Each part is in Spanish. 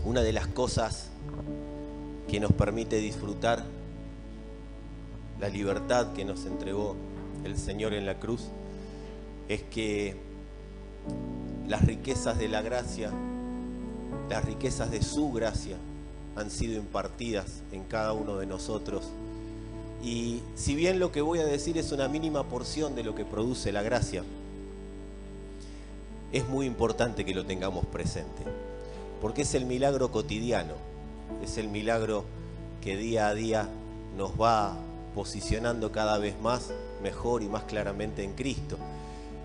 Una de las cosas que nos permite disfrutar la libertad que nos entregó el Señor en la cruz es que las riquezas de la gracia, las riquezas de su gracia han sido impartidas en cada uno de nosotros. Y si bien lo que voy a decir es una mínima porción de lo que produce la gracia, es muy importante que lo tengamos presente, porque es el milagro cotidiano, es el milagro que día a día nos va posicionando cada vez más, mejor y más claramente en Cristo.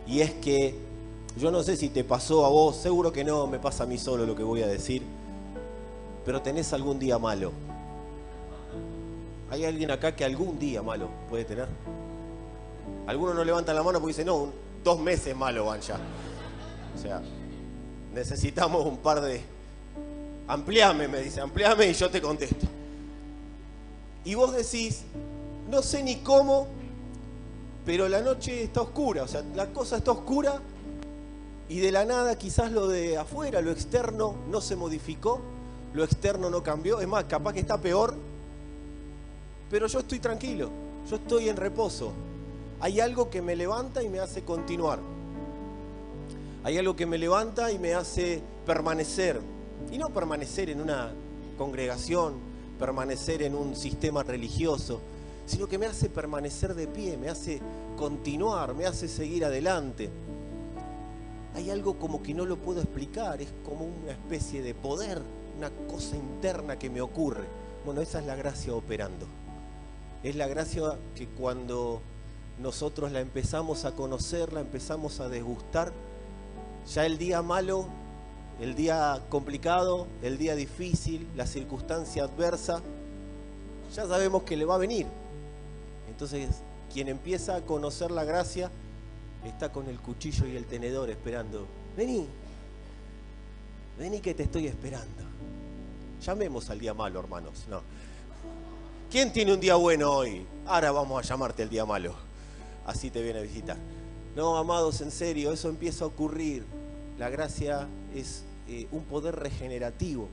Y es que, yo no sé si te pasó a vos, seguro que no, me pasa a mí solo lo que voy a decir, pero tenés algún día malo. ¿Hay alguien acá que algún día malo puede tener? Algunos no levantan la mano porque dicen, no, 2 meses malo van ya. O sea, necesitamos un par de... Ampliame, me dice, ampliame y yo te contesto. Y vos decís, no sé ni cómo, pero la noche está oscura, o sea, la cosa está oscura y de la nada quizás lo de afuera, lo externo no se modificó, lo externo no cambió, es más, capaz que está peor, pero yo estoy tranquilo, yo estoy en reposo. Hay algo que me levanta y me hace continuar. Hay algo que me levanta y me hace permanecer. Y no permanecer en una congregación, permanecer en un sistema religioso, sino que me hace permanecer de pie, me hace continuar, me hace seguir adelante. Hay algo como que no lo puedo explicar, es como una especie de poder, una cosa interna que me ocurre. Bueno, esa es la gracia operando. Es la gracia que cuando nosotros la empezamos a conocer, la empezamos a degustar, ya el día malo, el día complicado, el día difícil, la circunstancia adversa, ya sabemos que le va a venir. Entonces, quien empieza a conocer la gracia está con el cuchillo y el tenedor esperando. Vení, vení que te estoy esperando. Llamemos al día malo, hermanos. No. ¿Quién tiene un día bueno hoy? Ahora vamos a llamarte el día malo. Así te viene a visitar. No, amados, en serio, eso empieza a ocurrir. La gracia es un poder regenerativo,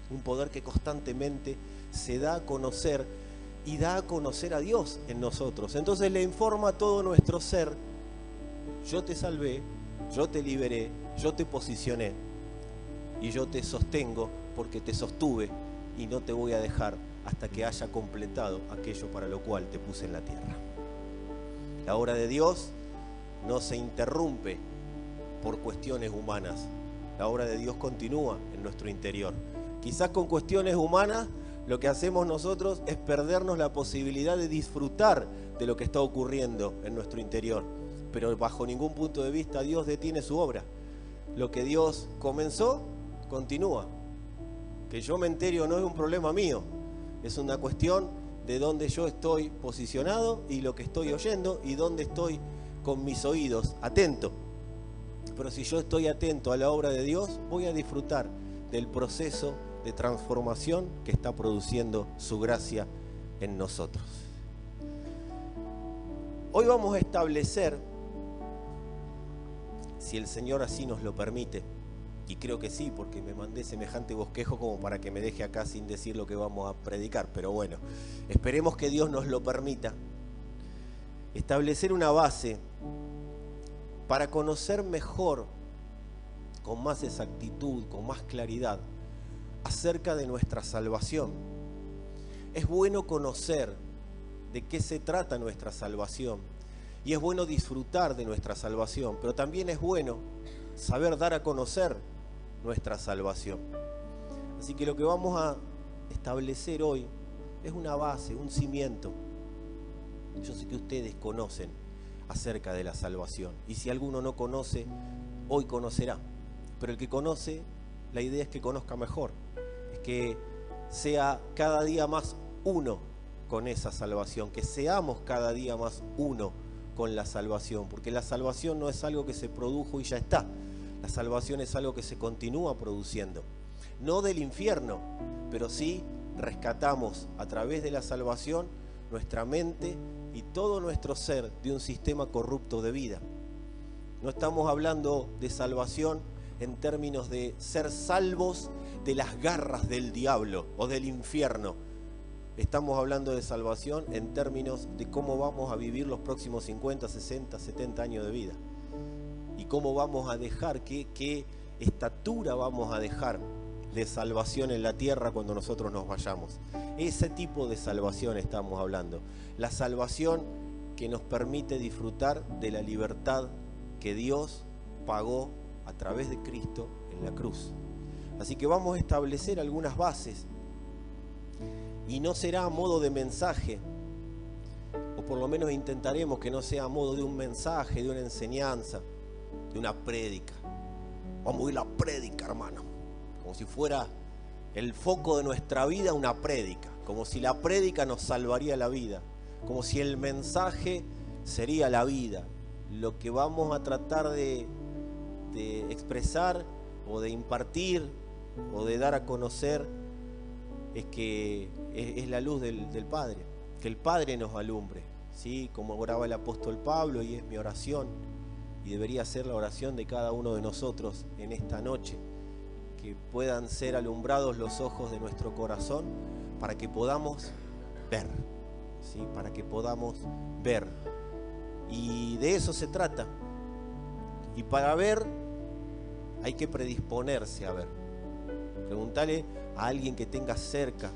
un poder que constantemente se da a conocer y da a conocer a Dios en nosotros. Entonces le informa a todo nuestro ser, yo te salvé, yo te liberé, yo te posicioné y yo te sostengo porque te sostuve y no te voy a dejar hasta que haya completado aquello para lo cual te puse en la tierra. La obra de Dios no se interrumpe por cuestiones humanas. La obra de Dios continúa en nuestro interior. Quizás con cuestiones humanas lo que hacemos nosotros es perdernos la posibilidad de disfrutar de lo que está ocurriendo en nuestro interior. Pero bajo ningún punto de vista Dios detiene su obra. Lo que Dios comenzó, continúa. Que yo me entere o no es un problema mío. Es una cuestión de dónde yo estoy posicionado y lo que estoy oyendo y dónde estoy con mis oídos, atento. Pero si yo estoy atento a la obra de Dios, voy a disfrutar del proceso de transformación que está produciendo su gracia en nosotros. Hoy vamos a establecer, si el Señor así nos lo permite, y creo que sí, porque me mandé semejante bosquejo como para que me deje acá sin decir lo que vamos a predicar, pero bueno, esperemos que Dios nos lo permita, establecer una base para conocer mejor, con más exactitud, con más claridad, acerca de nuestra salvación. Es bueno conocer de qué se trata nuestra salvación y es bueno disfrutar de nuestra salvación, pero también es bueno saber dar a conocer nuestra salvación. Así que lo que vamos a establecer hoy es una base, un cimiento. Yo sé que ustedes conocen acerca de la salvación. Y si alguno no conoce, hoy conocerá. Pero el que conoce, la idea es que conozca mejor. Es que sea cada día más uno con esa salvación. Que seamos cada día más uno con la salvación. Porque la salvación no es algo que se produjo y ya está. La salvación es algo que se continúa produciendo. No del infierno, pero sí rescatamos a través de la salvación nuestra mente y todo nuestro ser de un sistema corrupto de vida. No estamos hablando de salvación en términos de ser salvos de las garras del diablo o del infierno. Estamos hablando de salvación en términos de cómo vamos a vivir los próximos 50, 60, 70 años de vida. Y cómo vamos a dejar, qué estatura vamos a dejar de salvación en la tierra cuando nosotros nos vayamos. Ese tipo de salvación estamos hablando. La salvación que nos permite disfrutar de la libertad que Dios pagó a través de Cristo en la cruz. Así que vamos a establecer algunas bases. Y no será a modo de mensaje, o por lo menos intentaremos que no sea a modo de un mensaje, de una enseñanza, de una prédica. Vamos a oír la prédica, hermano. Como si fuera el foco de nuestra vida una prédica. Como si la prédica nos salvaría la vida. Como si el mensaje sería la vida. Lo que vamos a tratar de expresar o de impartir o de dar a conocer es que es la luz del Padre, que el Padre nos alumbre, ¿sí? Como oraba el apóstol Pablo, y es mi oración, y debería ser la oración de cada uno de nosotros en esta noche, que puedan ser alumbrados los ojos de nuestro corazón para que podamos ver, ¿sí? Para que podamos ver, y de eso se trata. Y para ver hay que predisponerse a ver. Preguntale a alguien que tengas cerca,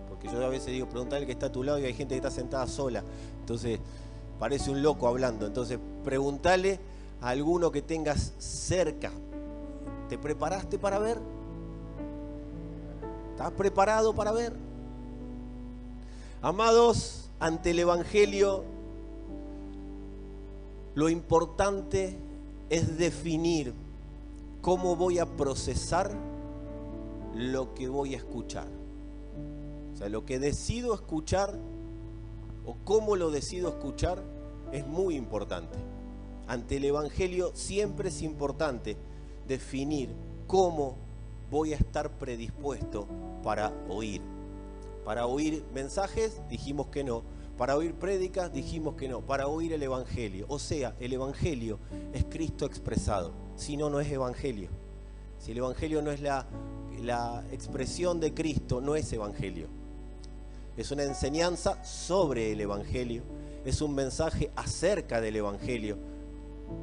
porque yo a veces digo, preguntale al que está a tu lado, y hay gente que está sentada sola, entonces parece un loco hablando. Entonces preguntale a alguno que tengas cerca. ¿Te preparaste para ver? ¿Estás preparado para ver? Amados, ante el Evangelio, lo importante es definir cómo voy a procesar lo que voy a escuchar. O sea, lo que decido escuchar o cómo lo decido escuchar es muy importante. Ante el Evangelio siempre es importante definir cómo voy a estar predispuesto para oír. Para oír mensajes dijimos que no. Para oír prédicas dijimos que no. Para oír el Evangelio. O sea, el Evangelio es Cristo expresado. Si no, no es Evangelio. Si el Evangelio no es la expresión de Cristo, no es Evangelio. Es una enseñanza sobre el Evangelio. Es un mensaje acerca del Evangelio.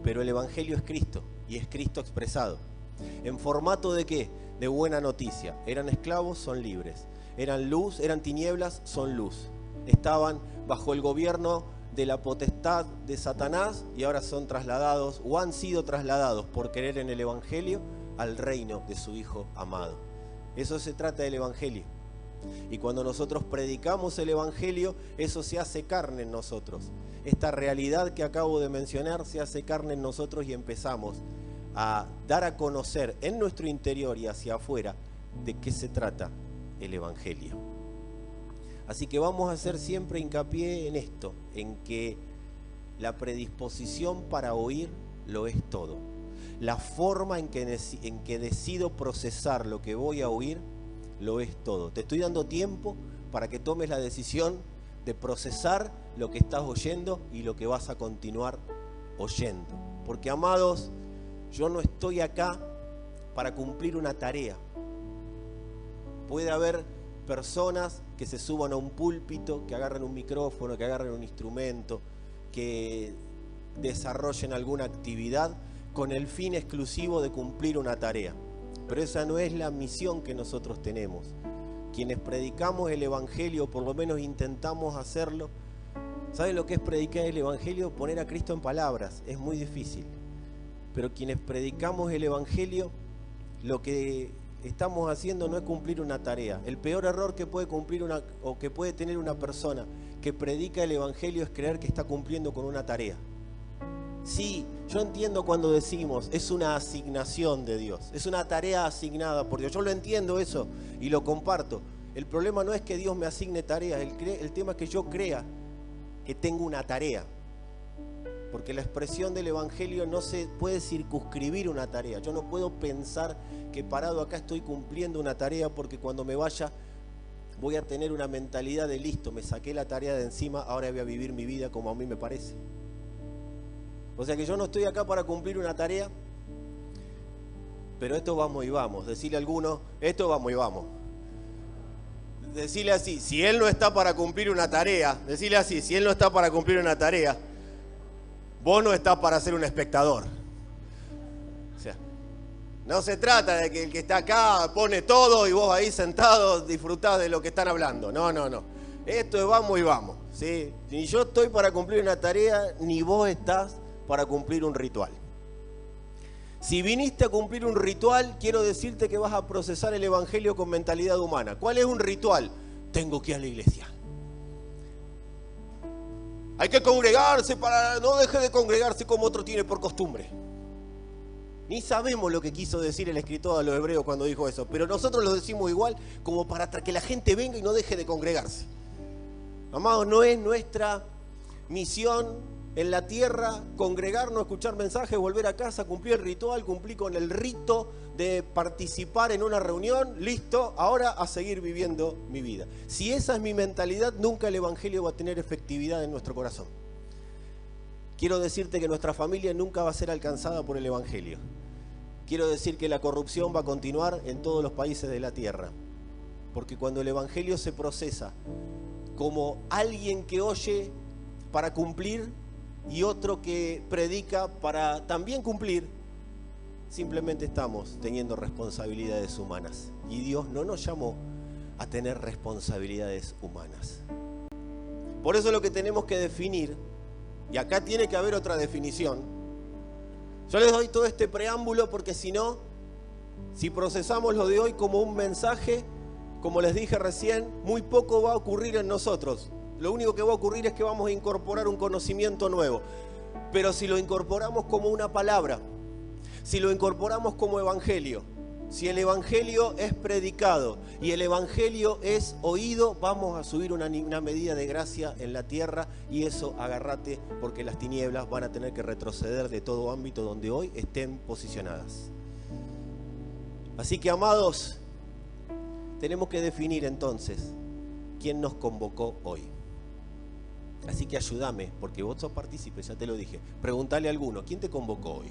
Pero el Evangelio es Cristo. Y es Cristo expresado. ¿En formato de qué? De buena noticia. Eran esclavos, son libres. Eran luz, eran tinieblas, son luz. Estaban bajo el gobierno de la potestad de Satanás y ahora son trasladados o han sido trasladados por creer en el Evangelio al reino de su Hijo amado. Eso se trata del Evangelio. Y cuando nosotros predicamos el Evangelio, eso se hace carne en nosotros. Esta realidad que acabo de mencionar se hace carne en nosotros y empezamos a dar a conocer en nuestro interior y hacia afuera de qué se trata el Evangelio. Así que vamos a hacer siempre hincapié en esto, en que la predisposición para oír lo es todo. La forma en que decido procesar lo que voy a oír lo es todo. Te estoy dando tiempo para que tomes la decisión de procesar lo que estás oyendo y lo que vas a continuar oyendo. Porque, amados, yo no estoy acá para cumplir una tarea. Puede haber personas que se suban a un púlpito, que agarren un micrófono, que agarren un instrumento, que desarrollen alguna actividad con el fin exclusivo de cumplir una tarea. Pero esa no es la misión que nosotros tenemos. Quienes predicamos el Evangelio, por lo menos intentamos hacerlo. ¿Saben lo que es predicar el Evangelio? Poner a Cristo en palabras. Es muy difícil. Pero quienes predicamos el Evangelio, lo que estamos haciendo no es cumplir una tarea. El peor error que puede que puede tener una persona que predica el Evangelio es creer que está cumpliendo con una tarea. Sí, yo entiendo cuando decimos es una asignación de Dios, es una tarea asignada por Dios. Yo lo entiendo eso y lo comparto. El problema no es que Dios me asigne tareas, el tema es que yo crea que tengo una tarea. Porque la expresión del Evangelio no se puede circunscribir una tarea. Yo no puedo pensar que parado acá estoy cumpliendo una tarea porque cuando me vaya voy a tener una mentalidad de listo, me saqué la tarea de encima, ahora voy a vivir mi vida como a mí me parece. O sea que yo no estoy acá para cumplir una tarea, pero esto vamos y vamos. Decirle a alguno, esto vamos y vamos. Decirle así, si él no está para cumplir una tarea, decirle así, si él no está para cumplir una tarea, vos no estás para ser un espectador. O sea, no se trata de que el que está acá pone todo y vos ahí sentado disfrutás de lo que están hablando. No, no, no. Esto es vamos y vamos, ¿sí? Ni yo estoy para cumplir una tarea, ni vos estás para cumplir un ritual. Si viniste a cumplir un ritual, quiero decirte que vas a procesar el evangelio con mentalidad humana. ¿Cuál es un ritual? Tengo que ir a la iglesia. Hay que congregarse para no deje de congregarse como otro tiene por costumbre. Ni sabemos lo que quiso decir el escritor a los hebreos cuando dijo eso, pero nosotros lo decimos igual como para que la gente venga y no deje de congregarse. Amados, no es nuestra misión en la tierra congregarnos, escuchar mensajes, volver a casa, cumplir el ritual, cumplir con el rito de participar en una reunión, listo, ahora a seguir viviendo mi vida. Si esa es mi mentalidad, nunca el evangelio va a tener efectividad en nuestro corazón. Quiero decirte que nuestra familia nunca va a ser alcanzada por el evangelio. Quiero decir que la corrupción va a continuar en todos los países de la tierra, porque cuando el evangelio se procesa como alguien que oye para cumplir y otro que predica para también cumplir, simplemente estamos teniendo responsabilidades humanas. Y Dios no nos llamó a tener responsabilidades humanas. Por eso lo que tenemos que definir, y acá tiene que haber otra definición. Yo les doy todo este preámbulo porque si no, si procesamos lo de hoy como un mensaje, como les dije recién, muy poco va a ocurrir en nosotros. Lo único que va a ocurrir es que vamos a incorporar un conocimiento nuevo. Pero si lo incorporamos como una palabra, si lo incorporamos como evangelio, si el evangelio es predicado y el evangelio es oído, vamos a subir una medida de gracia en la tierra, y eso agárrate, porque las tinieblas van a tener que retroceder de todo ámbito donde hoy estén posicionadas. Así que, amados, tenemos que definir entonces quién nos convocó hoy. Así que ayúdame, porque vos sos partícipe, ya te lo dije. Preguntale a alguno, ¿quién te convocó hoy?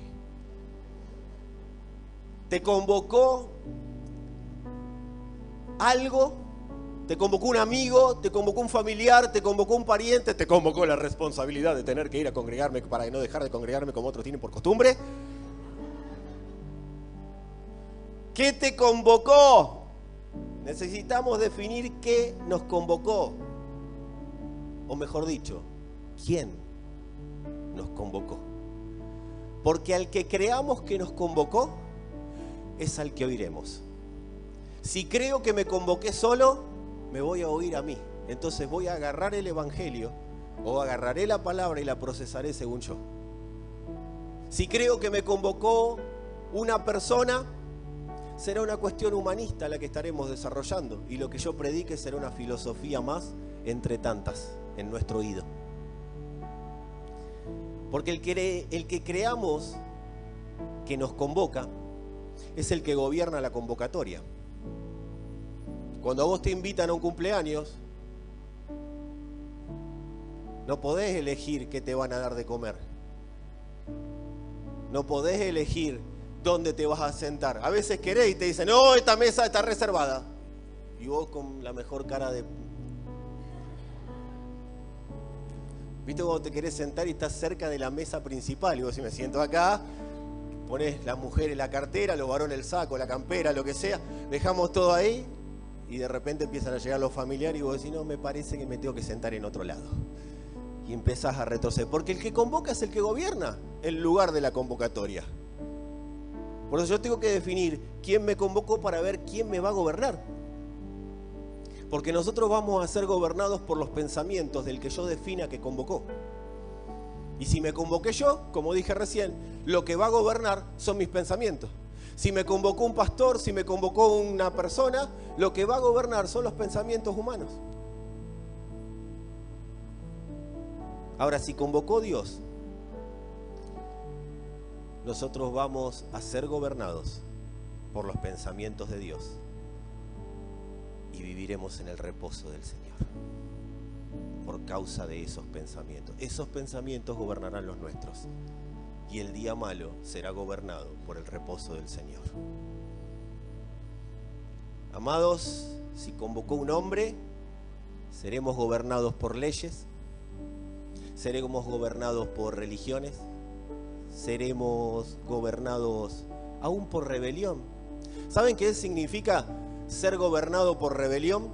¿Te convocó algo? ¿Te convocó un amigo? ¿Te convocó un familiar? ¿Te convocó un pariente? ¿Te convocó la responsabilidad de tener que ir a congregarme para no dejar de congregarme como otros tienen por costumbre? ¿Qué te convocó? Necesitamos definir qué nos convocó. O mejor dicho, ¿quién nos convocó? Porque al que creamos que nos convocó, es al que oiremos. Si creo que me convoqué solo, me voy a oír a mí. Entonces voy a agarrar el evangelio, o agarraré la palabra y la procesaré según yo. Si creo que me convocó una persona, será una cuestión humanista la que estaremos desarrollando, y lo que yo predique será una filosofía más entre tantas en nuestro oído. Porque el que creamos que nos convoca es el que gobierna la convocatoria. Cuando a vos te invitan a un cumpleaños, no podés elegir qué te van a dar de comer. No podés elegir dónde te vas a sentar. A veces querés y te dicen, no, esta mesa está reservada. Y vos con la mejor cara de... ¿Viste cuando te querés sentar y estás cerca de la mesa principal? Y vos, si me siento acá, ponés las mujeres la cartera, los varones el saco, la campera, lo que sea, dejamos todo ahí, y de repente empiezan a llegar los familiares y vos decís, no, me parece que me tengo que sentar en otro lado. Y empezás a retroceder, porque el que convoca es el que gobierna el lugar de la convocatoria. Por eso yo tengo que definir quién me convocó para ver quién me va a gobernar. Porque nosotros vamos a ser gobernados por los pensamientos del que yo defina que convocó. Y si me convoqué yo, como dije recién, lo que va a gobernar son mis pensamientos. Si me convocó un pastor, si me convocó una persona, lo que va a gobernar son los pensamientos humanos. Ahora, si convocó Dios, nosotros vamos a ser gobernados por los pensamientos de Dios. Y viviremos en el reposo del Señor por causa de esos pensamientos. Esos pensamientos gobernarán los nuestros. y el día malo será gobernado por el reposo del Señor. Amados, si convocó un hombre, seremos gobernados por leyes, seremos gobernados por religiones, seremos gobernados aún por rebelión. ¿Saben qué significa ser gobernado por rebelión?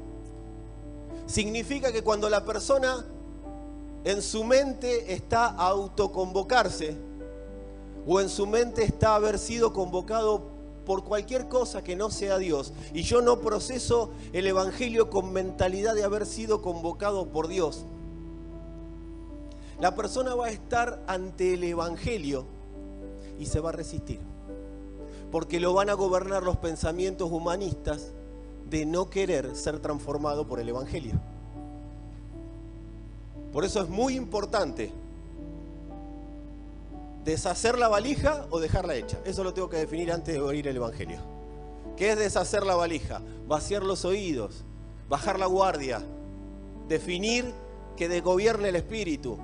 Significa que cuando la persona en su mente está a autoconvocarse, o en su mente está haber sido convocado por cualquier cosa que no sea Dios, y yo no proceso el evangelio con mentalidad de haber sido convocado por Dios, la persona va a estar ante el evangelio y se va a resistir, porque lo van a gobernar los pensamientos humanistas de no querer ser transformado por el evangelio. Por eso es muy importante deshacer la valija o dejarla hecha. Eso lo tengo que definir antes de oír el evangelio. ¿Qué es deshacer la valija? Vaciar los oídos, bajar la guardia, definir que desgobierne el espíritu,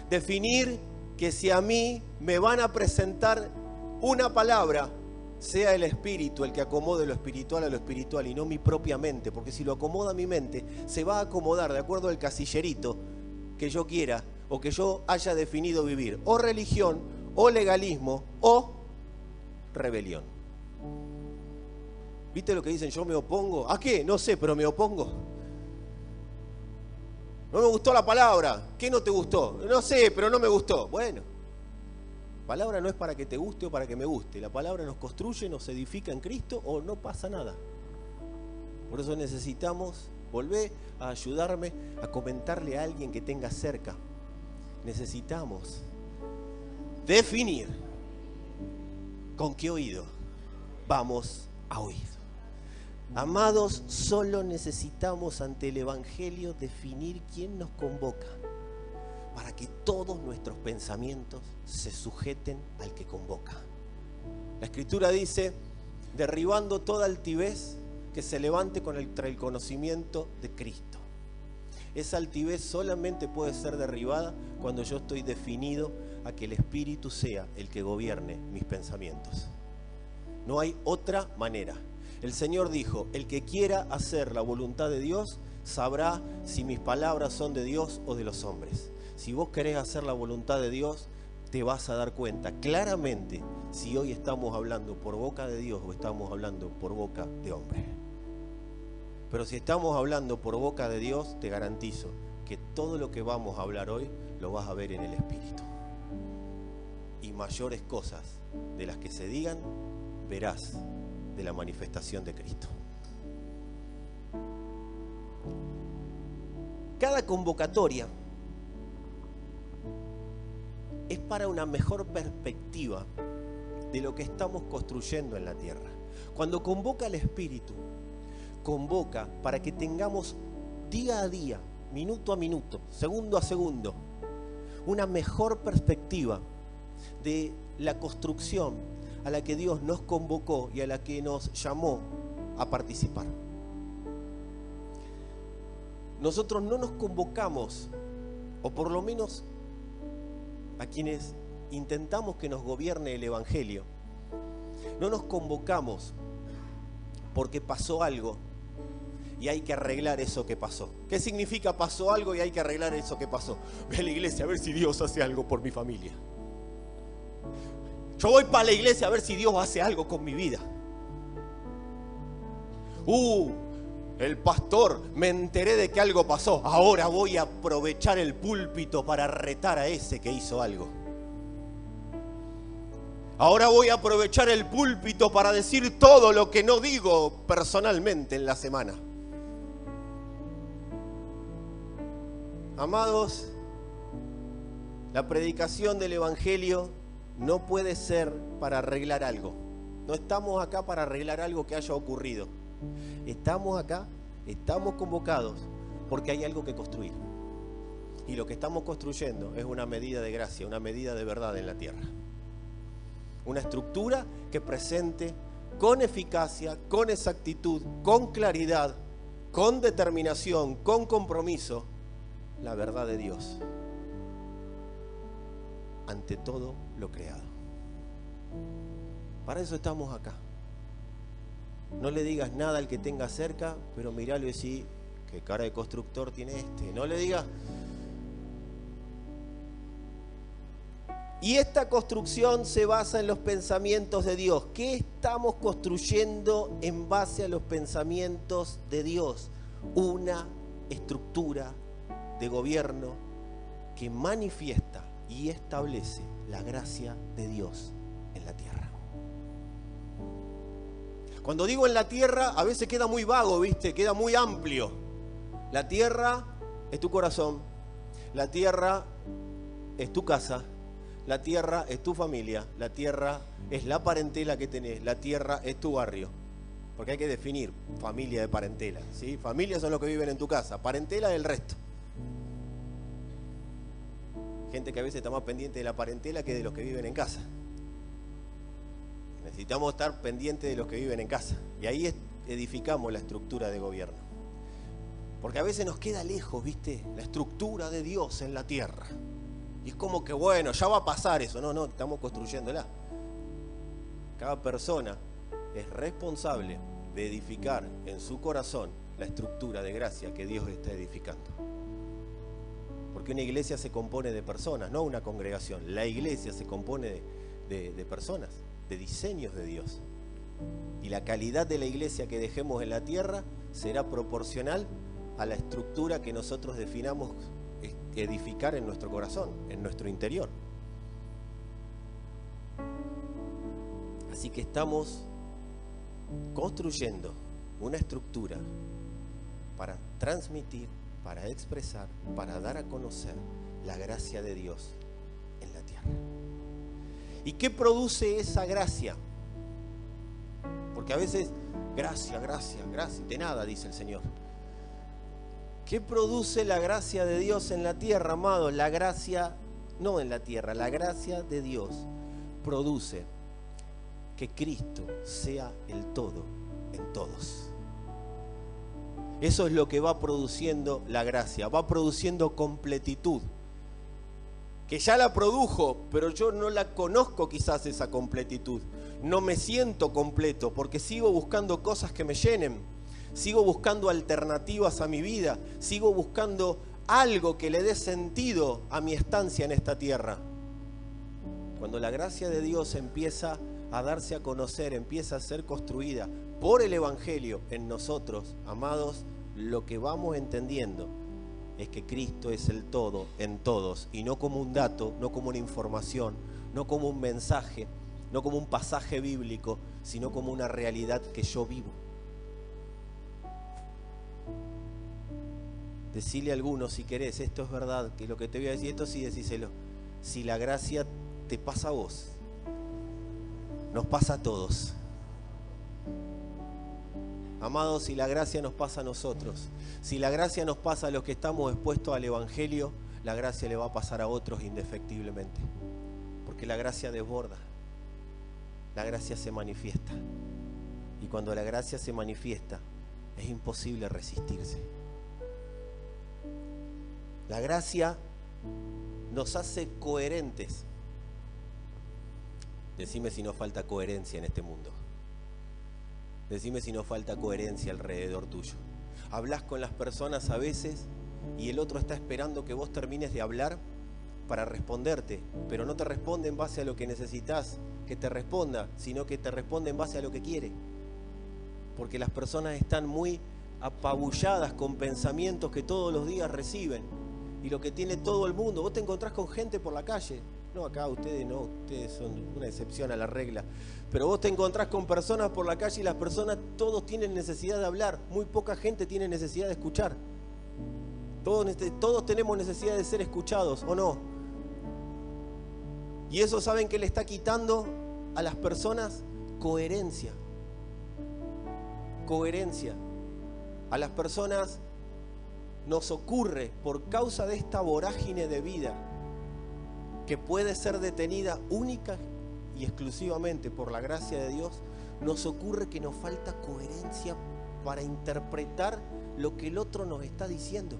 definir que si a mí me van a presentar una palabra, sea el espíritu el que acomode lo espiritual a lo espiritual y no mi propia mente, porque si lo acomoda mi mente, se va a acomodar de acuerdo al casillerito que yo quiera o que yo haya definido vivir, o religión, o legalismo, o rebelión. ¿Viste lo que dicen? Yo me opongo. ¿A qué? No sé, pero me opongo. No me gustó la palabra. ¿Qué no te gustó? No sé, pero no me gustó. Bueno, palabra no es para que te guste o para que me guste. La palabra nos construye, nos edifica en Cristo o no pasa nada. Por eso necesitamos volver a ayudarme a comentarle a alguien que tenga cerca. Necesitamos definir con qué oído vamos a oír. Amados, solo necesitamos ante el evangelio definir quién nos convoca para que todos nuestros pensamientos se sujeten al que convoca. La Escritura dice, derribando toda altivez que se levante contra el conocimiento de Cristo. Esa altivez solamente puede ser derribada cuando yo estoy definido a que el Espíritu sea el que gobierne mis pensamientos. No hay otra manera. El Señor dijo, el que quiera hacer la voluntad de Dios sabrá si mis palabras son de Dios o de los hombres. Si vos querés hacer la voluntad de Dios, te vas a dar cuenta claramente si hoy estamos hablando por boca de Dios o estamos hablando por boca de hombre. Pero si estamos hablando por boca de Dios, te garantizo que todo lo que vamos a hablar hoy lo vas a ver en el Espíritu. Y mayores cosas de las que se digan, verás de la manifestación de Cristo. Cada convocatoria es para una mejor perspectiva de lo que estamos construyendo en la tierra. Cuando convoca el Espíritu, convoca para que tengamos día a día, minuto a minuto, segundo a segundo, una mejor perspectiva de la construcción a la que Dios nos convocó y a la que nos llamó a participar. Nosotros no nos convocamos, o por lo menos a quienes intentamos que nos gobierne el Evangelio, no nos convocamos porque pasó algo y hay que arreglar eso que pasó. ¿Qué significa pasó algo y hay que arreglar eso que pasó? Ve a la iglesia a ver si Dios hace algo por mi familia. Yo voy para la iglesia a ver si Dios hace algo con mi vida. El pastor, me enteré de que algo pasó. Ahora voy a aprovechar el púlpito para retar a ese que hizo algo. Ahora voy a aprovechar el púlpito para decir todo lo que no digo personalmente en la semana. Amados, la predicación del Evangelio no puede ser para arreglar algo. No estamos acá para arreglar algo que haya ocurrido. Estamos acá, estamos convocados porque hay algo que construir. Y lo que estamos construyendo es una medida de gracia, una medida de verdad en la tierra. Una estructura que presente con eficacia, con exactitud, con claridad, con determinación, con compromiso, la verdad de Dios ante todo lo creado. Para eso estamos acá. No le digas nada al que tenga cerca, pero miralo y decís, qué cara de constructor tiene este. No le digas. Y esta construcción se basa en los pensamientos de Dios. ¿Qué estamos construyendo en base a los pensamientos de Dios? Una estructura de gobierno que manifiesta y establece la gracia de Dios en la tierra. Cuando digo en la tierra, a veces queda muy vago, ¿viste? Queda muy amplio. La tierra es tu corazón, la tierra es tu casa, la tierra es tu familia, la tierra es la parentela que tenés, la tierra es tu barrio. Porque hay que definir familia de parentela, ¿sí? Familia son los que viven en tu casa, parentela es el resto. Gente que a veces está más pendiente de la parentela que de los que viven en casa. Necesitamos estar pendientes de los que viven en casa. Y ahí edificamos la estructura de gobierno. Porque a veces nos queda lejos, ¿viste? La estructura de Dios en la tierra. Y es como que, bueno, ya va a pasar eso. No, estamos construyéndola. Cada persona es responsable de edificar en su corazón la estructura de gracia que Dios está edificando. Porque una iglesia se compone de personas, no una congregación. La iglesia se compone de personas, de diseños de Dios. Y la calidad de la iglesia que dejemos en la tierra será proporcional a la estructura que nosotros definamos edificar en nuestro corazón, en nuestro interior. Así que estamos construyendo una estructura para transmitir, para expresar, para dar a conocer la gracia de Dios en la tierra. ¿Y qué produce esa gracia? Porque a veces, gracia, de nada, dice el Señor. ¿Qué produce la gracia de Dios en la tierra, amados? La gracia, no en la tierra, la gracia de Dios produce que Cristo sea el todo en todos. Eso es lo que va produciendo la gracia, va produciendo completitud. Que ya la produjo, pero yo no la conozco quizás esa completitud. No me siento completo porque sigo buscando cosas que me llenen. Sigo buscando alternativas a mi vida. Sigo buscando algo que le dé sentido a mi estancia en esta tierra. Cuando la gracia de Dios empieza a darse a conocer, empieza a ser construida por el Evangelio en nosotros, amados, lo que vamos entendiendo es que Cristo es el todo en todos, y no como un dato, no como una información, no como un mensaje, no como un pasaje bíblico, sino como una realidad que yo vivo. Decile a algunos, si querés, esto es verdad, que lo que te voy a decir, esto sí, decíselo. Si la gracia te pasa a vos, nos pasa a todos. Amados, si la gracia nos pasa a nosotros, si la gracia nos pasa a los que estamos expuestos al Evangelio, la gracia le va a pasar a otros indefectiblemente. Porque la gracia desborda, la gracia se manifiesta. Y cuando la gracia se manifiesta, es imposible resistirse. La gracia nos hace coherentes. Decime si nos falta coherencia en este mundo. Decime si nos falta coherencia alrededor tuyo. Hablas con las personas a veces y el otro está esperando que vos termines de hablar para responderte, pero no te responde en base a lo que necesitas que te responda, sino que te responde en base a lo que quiere. Porque las personas están muy apabulladas con pensamientos que todos los días reciben y lo que tiene todo el mundo. Vos te encontrás con gente por la calle. No, acá ustedes no, ustedes son una excepción a la regla. Pero vos te encontrás con personas por la calle y las personas, todos tienen necesidad de hablar. Muy poca gente tiene necesidad de escuchar. Todos tenemos necesidad de ser escuchados, ¿o no? Y eso, ¿saben qué le está quitando a las personas? Coherencia. Coherencia. A las personas nos ocurre, por causa de esta vorágine de vida, que puede ser detenida única y exclusivamente por la gracia de Dios, nos ocurre que nos falta coherencia para interpretar lo que el otro nos está diciendo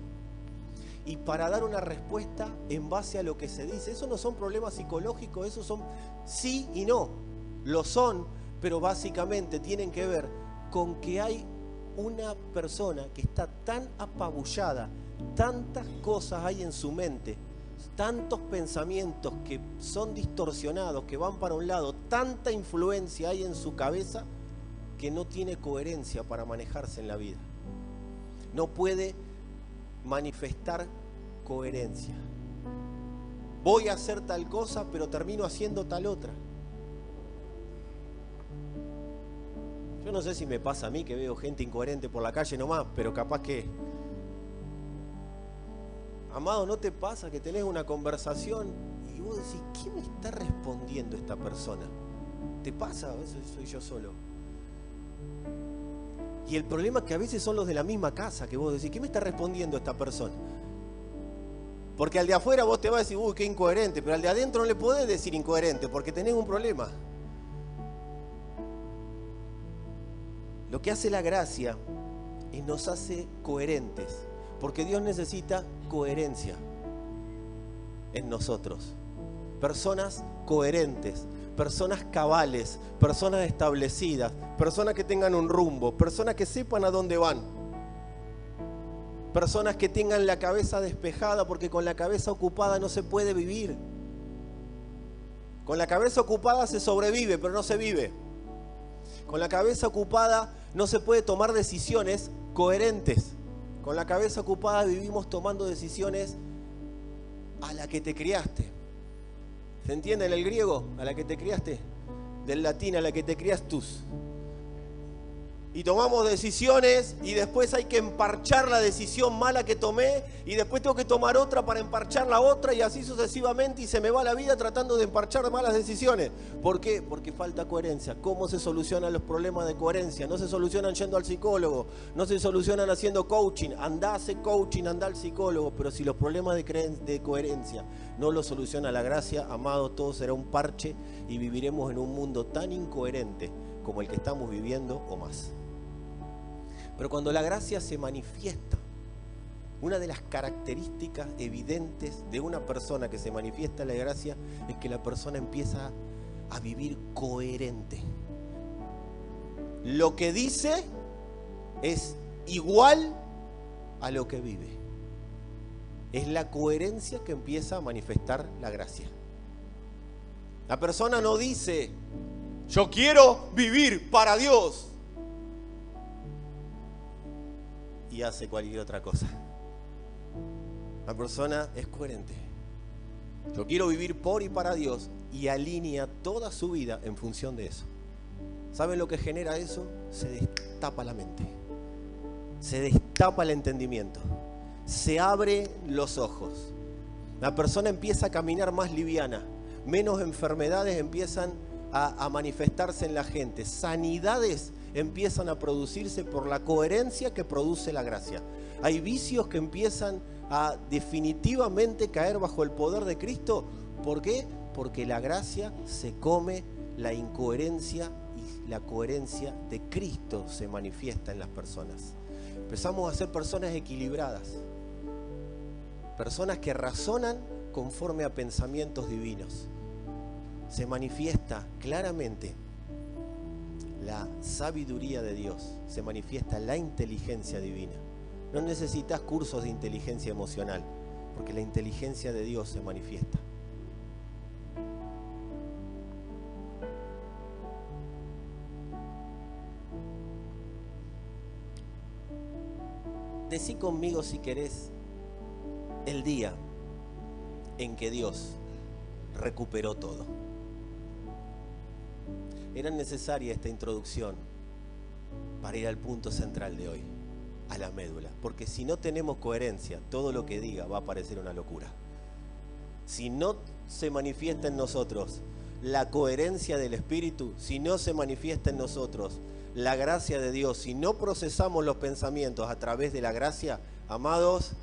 y para dar una respuesta en base a lo que se dice. Esos no son problemas psicológicos, esos son sí y no, lo son, pero básicamente tienen que ver con que hay una persona que está tan apabullada, tantas cosas hay en su mente, tantos pensamientos que son distorsionados, que van para un lado, tanta influencia hay en su cabeza que no tiene coherencia para manejarse en la vida. No puede manifestar coherencia. Voy a hacer tal cosa, pero termino haciendo tal otra. Yo no sé si me pasa a mí que veo gente incoherente por la calle nomás, pero capaz que... Amado, ¿no te pasa que tenés una conversación y vos decís, ¿qué me está respondiendo esta persona? ¿Te pasa? Eso soy yo solo. Y el problema es que a veces son los de la misma casa que vos decís, ¿qué me está respondiendo esta persona? Porque al de afuera vos te vas a decir, uy, qué incoherente, pero al de adentro no le podés decir incoherente porque tenés un problema. Lo que hace la gracia es nos hace coherentes, porque Dios necesita coherencia en nosotros. Personas coherentes, personas cabales, personas establecidas, personas que tengan un rumbo, personas que sepan a dónde van. Personas que tengan la cabeza despejada, porque con la cabeza ocupada no se puede vivir. Con la cabeza ocupada se sobrevive, pero no se vive. Con la cabeza ocupada no se puede tomar decisiones coherentes. Con la cabeza ocupada vivimos tomando decisiones a la que te criaste. ¿Se entiende en el griego? A la que te criaste. Del latín, a la que te criastus. Y tomamos decisiones y después hay que emparchar la decisión mala que tomé y después tengo que tomar otra para emparchar la otra y así sucesivamente y se me va la vida tratando de emparchar malas decisiones. ¿Por qué? Porque falta coherencia. ¿Cómo se solucionan los problemas de coherencia? No se solucionan yendo al psicólogo, no se solucionan haciendo coaching. Andá a hacer coaching, andá al psicólogo, pero si los problemas de coherencia no los soluciona la gracia, amado, todo será un parche y viviremos en un mundo tan incoherente como el que estamos viviendo o más. Pero cuando la gracia se manifiesta, una de las características evidentes de una persona que se manifiesta la gracia es que la persona empieza a vivir coherente. Lo que dice es igual a lo que vive. Es la coherencia que empieza a manifestar la gracia. La persona no dice, yo quiero vivir para Dios, y hace cualquier otra cosa. La persona es coherente. Yo quiero vivir por y para Dios y alinea toda su vida en función de eso. ¿Saben lo que genera eso? Se destapa la mente. Se destapa el entendimiento. Se abren los ojos. La persona empieza a caminar más liviana. Menos enfermedades empiezan a manifestarse en la gente. Sanidades empiezan a producirse por la coherencia que produce la gracia. Hay vicios que empiezan a definitivamente caer bajo el poder de Cristo. ¿Por qué? Porque la gracia se come la incoherencia y la coherencia de Cristo se manifiesta en las personas. Empezamos a ser personas equilibradas, personas que razonan conforme a pensamientos divinos. Se manifiesta claramente la sabiduría de Dios, se manifiesta la inteligencia divina. No necesitas cursos de inteligencia emocional, porque la inteligencia de Dios se manifiesta. Decí conmigo si querés el día en que Dios recuperó todo. Era necesaria esta introducción para ir al punto central de hoy, a la médula, porque si no tenemos coherencia, todo lo que diga va a parecer una locura. Si no se manifiesta en nosotros la coherencia del Espíritu, si no se manifiesta en nosotros la gracia de Dios, si no procesamos los pensamientos a través de la gracia, amados,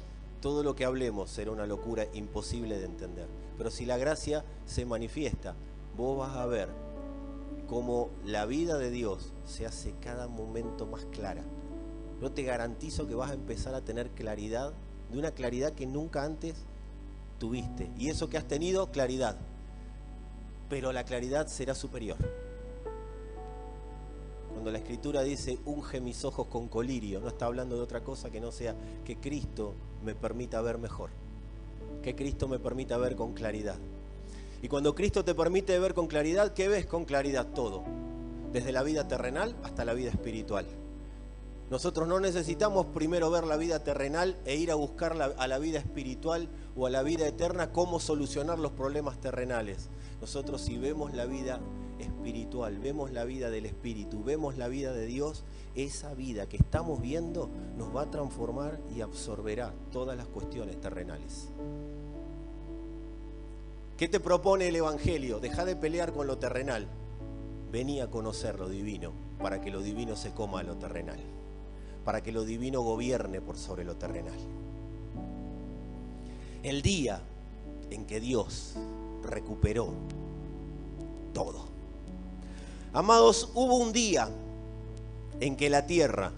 todo lo que hablemos será una locura imposible de entender. Pero si la gracia se manifiesta, vos vas a ver cómo la vida de Dios se hace cada momento más clara. Yo te garantizo que vas a empezar a tener claridad, de una claridad que nunca antes tuviste. Y eso que has tenido, claridad. Pero la claridad será superior. Cuando la Escritura dice, unge mis ojos con colirio, no está hablando de otra cosa que no sea que Cristo me permita ver mejor, que Cristo me permita ver con claridad. Y cuando Cristo te permite ver con claridad, ¿qué ves con claridad? Todo, desde la vida terrenal hasta la vida espiritual. Nosotros no necesitamos primero ver la vida terrenal e ir a buscar a la vida espiritual o a la vida eterna cómo solucionar los problemas terrenales. Nosotros, si vemos la vida espiritual, vemos la vida del Espíritu, vemos la vida de Dios, esa vida que estamos viendo nos va a transformar y absorberá todas las cuestiones terrenales. ¿Qué te propone el Evangelio? Deja de pelear con lo terrenal. Vení a conocer lo divino, para que lo divino se coma a lo terrenal, para que lo divino gobierne por sobre lo terrenal. El día en que Dios recuperó todo. Amados, hubo un día en que la tierra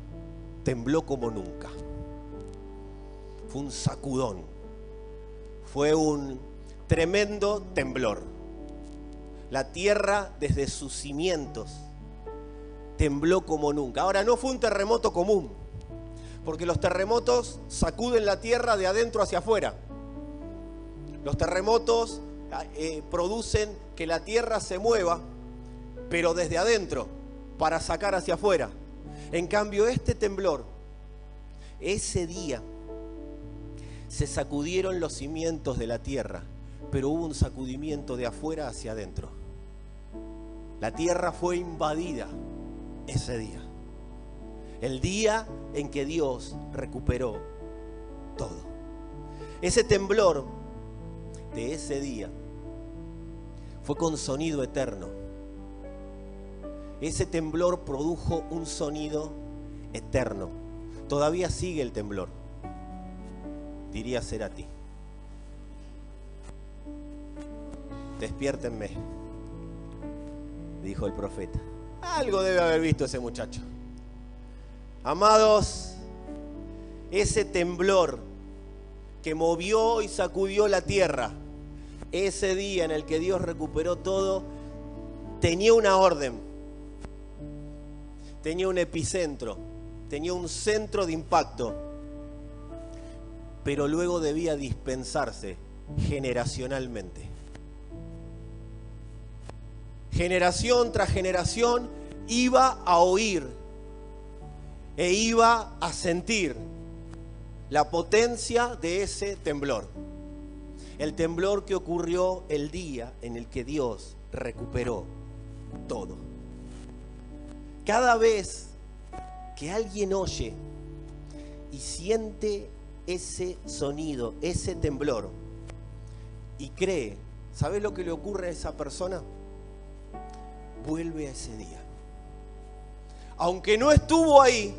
tembló como nunca. Fue un sacudón, fue un tremendo temblor. La tierra desde sus cimientos tembló como nunca. Ahora, no fue un terremoto común, porque los terremotos sacuden la tierra de adentro hacia afuera. Los terremotos producen que la tierra se mueva, pero desde adentro, para sacar hacia afuera. En cambio, este temblor, ese día, se sacudieron los cimientos de la tierra, pero hubo un sacudimiento de afuera hacia adentro. La tierra fue invadida ese día. El día en que Dios recuperó todo. Ese temblor de ese día fue con sonido eterno. Ese temblor produjo un sonido eterno. Todavía sigue el temblor, diría Cerati. Despiértenme, dijo el profeta. Algo debe haber visto ese muchacho. Amados, ese temblor que movió y sacudió la tierra, ese día en el que Dios recuperó todo, tenía una orden, tenía un epicentro, tenía un centro de impacto, pero luego debía dispensarse generacionalmente. Generación tras generación iba a oír e iba a sentir la potencia de ese temblor. El temblor que ocurrió el día en el que Dios recuperó todo. Cada vez que alguien oye y siente ese sonido, ese temblor, y cree, ¿sabes lo que le ocurre a esa persona? Vuelve a ese día. Aunque no estuvo ahí,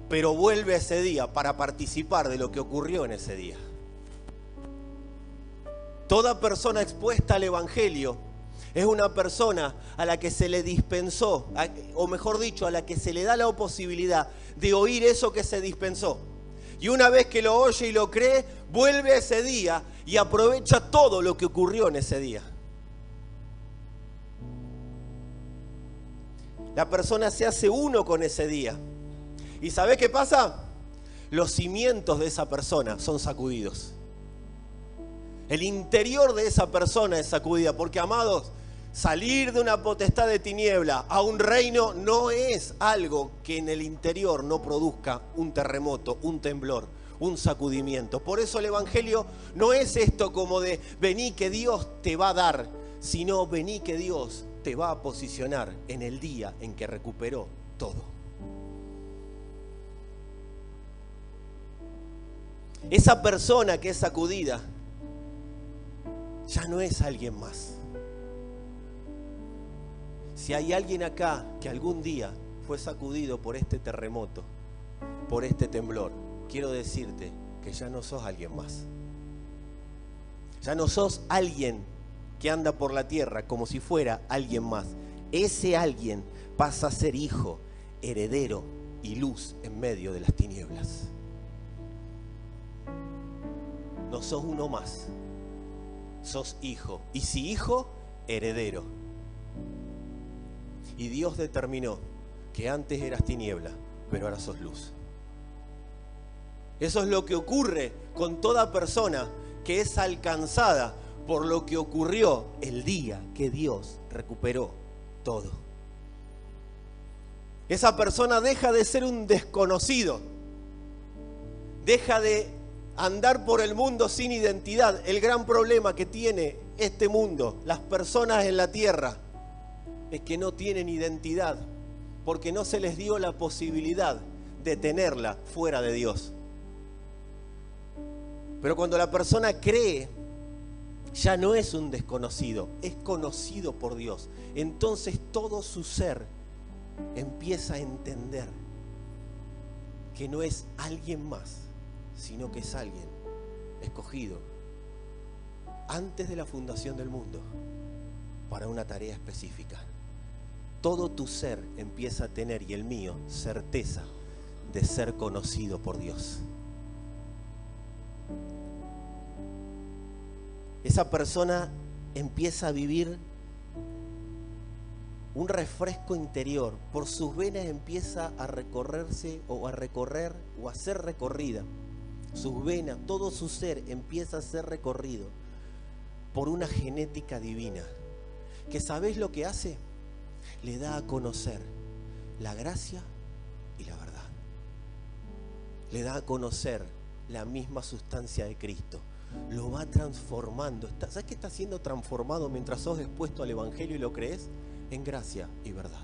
pero vuelve a ese día para participar de lo que ocurrió en ese día. Toda persona expuesta al Evangelio es una persona a la que se le dispensó, o mejor dicho, a la que se le da la posibilidad de oír eso que se dispensó. Y una vez que lo oye y lo cree, vuelve a ese día y aprovecha todo lo que ocurrió en ese día. La persona se hace uno con ese día. ¿Y sabe qué pasa? Los cimientos de esa persona son sacudidos. El interior de esa persona es sacudida. Porque, amados, salir de una potestad de tiniebla a un reino no es algo que en el interior no produzca un terremoto, un temblor, un sacudimiento. Por eso el Evangelio no es esto como de vení que Dios te va a dar, sino vení que Dios te va a posicionar en el día en que recuperó todo. Esa persona que es sacudida ya no es alguien más. Si hay alguien acá que algún día fue sacudido por este terremoto, por este temblor, quiero decirte que ya no sos alguien más. Ya no sos alguien que anda por la tierra como si fuera alguien más. Ese alguien pasa a ser hijo, heredero y luz en medio de las tinieblas. No sos uno más, sos hijo. Y si hijo, heredero. Y Dios determinó que antes eras tiniebla, pero ahora sos luz. Eso es lo que ocurre con toda persona que es alcanzada por lo que ocurrió el día que Dios recuperó todo. Esa persona deja de ser un desconocido, deja de andar por el mundo sin identidad. El gran problema que tiene este mundo, las personas en la tierra, es que no tienen identidad, porque no se les dio la posibilidad de tenerla fuera de Dios. Pero cuando la persona cree, ya no es un desconocido, es conocido por Dios. Entonces todo su ser empieza a entender que no es alguien más, sino que es alguien escogido antes de la fundación del mundo para una tarea específica. Todo tu ser empieza a tener, y el mío, certeza de ser conocido por Dios. Esa persona empieza a vivir un refresco interior. Por sus venas empieza a recorrerse o a recorrer o a ser recorrida. Sus venas, todo su ser empieza a ser recorrido por una genética divina. Que ¿sabés lo que hace? Le da a conocer la gracia y la verdad. Le da a conocer la misma sustancia de Cristo. Lo va transformando. ¿Sabes qué está siendo transformado mientras sos expuesto al Evangelio y lo crees? En gracia y verdad.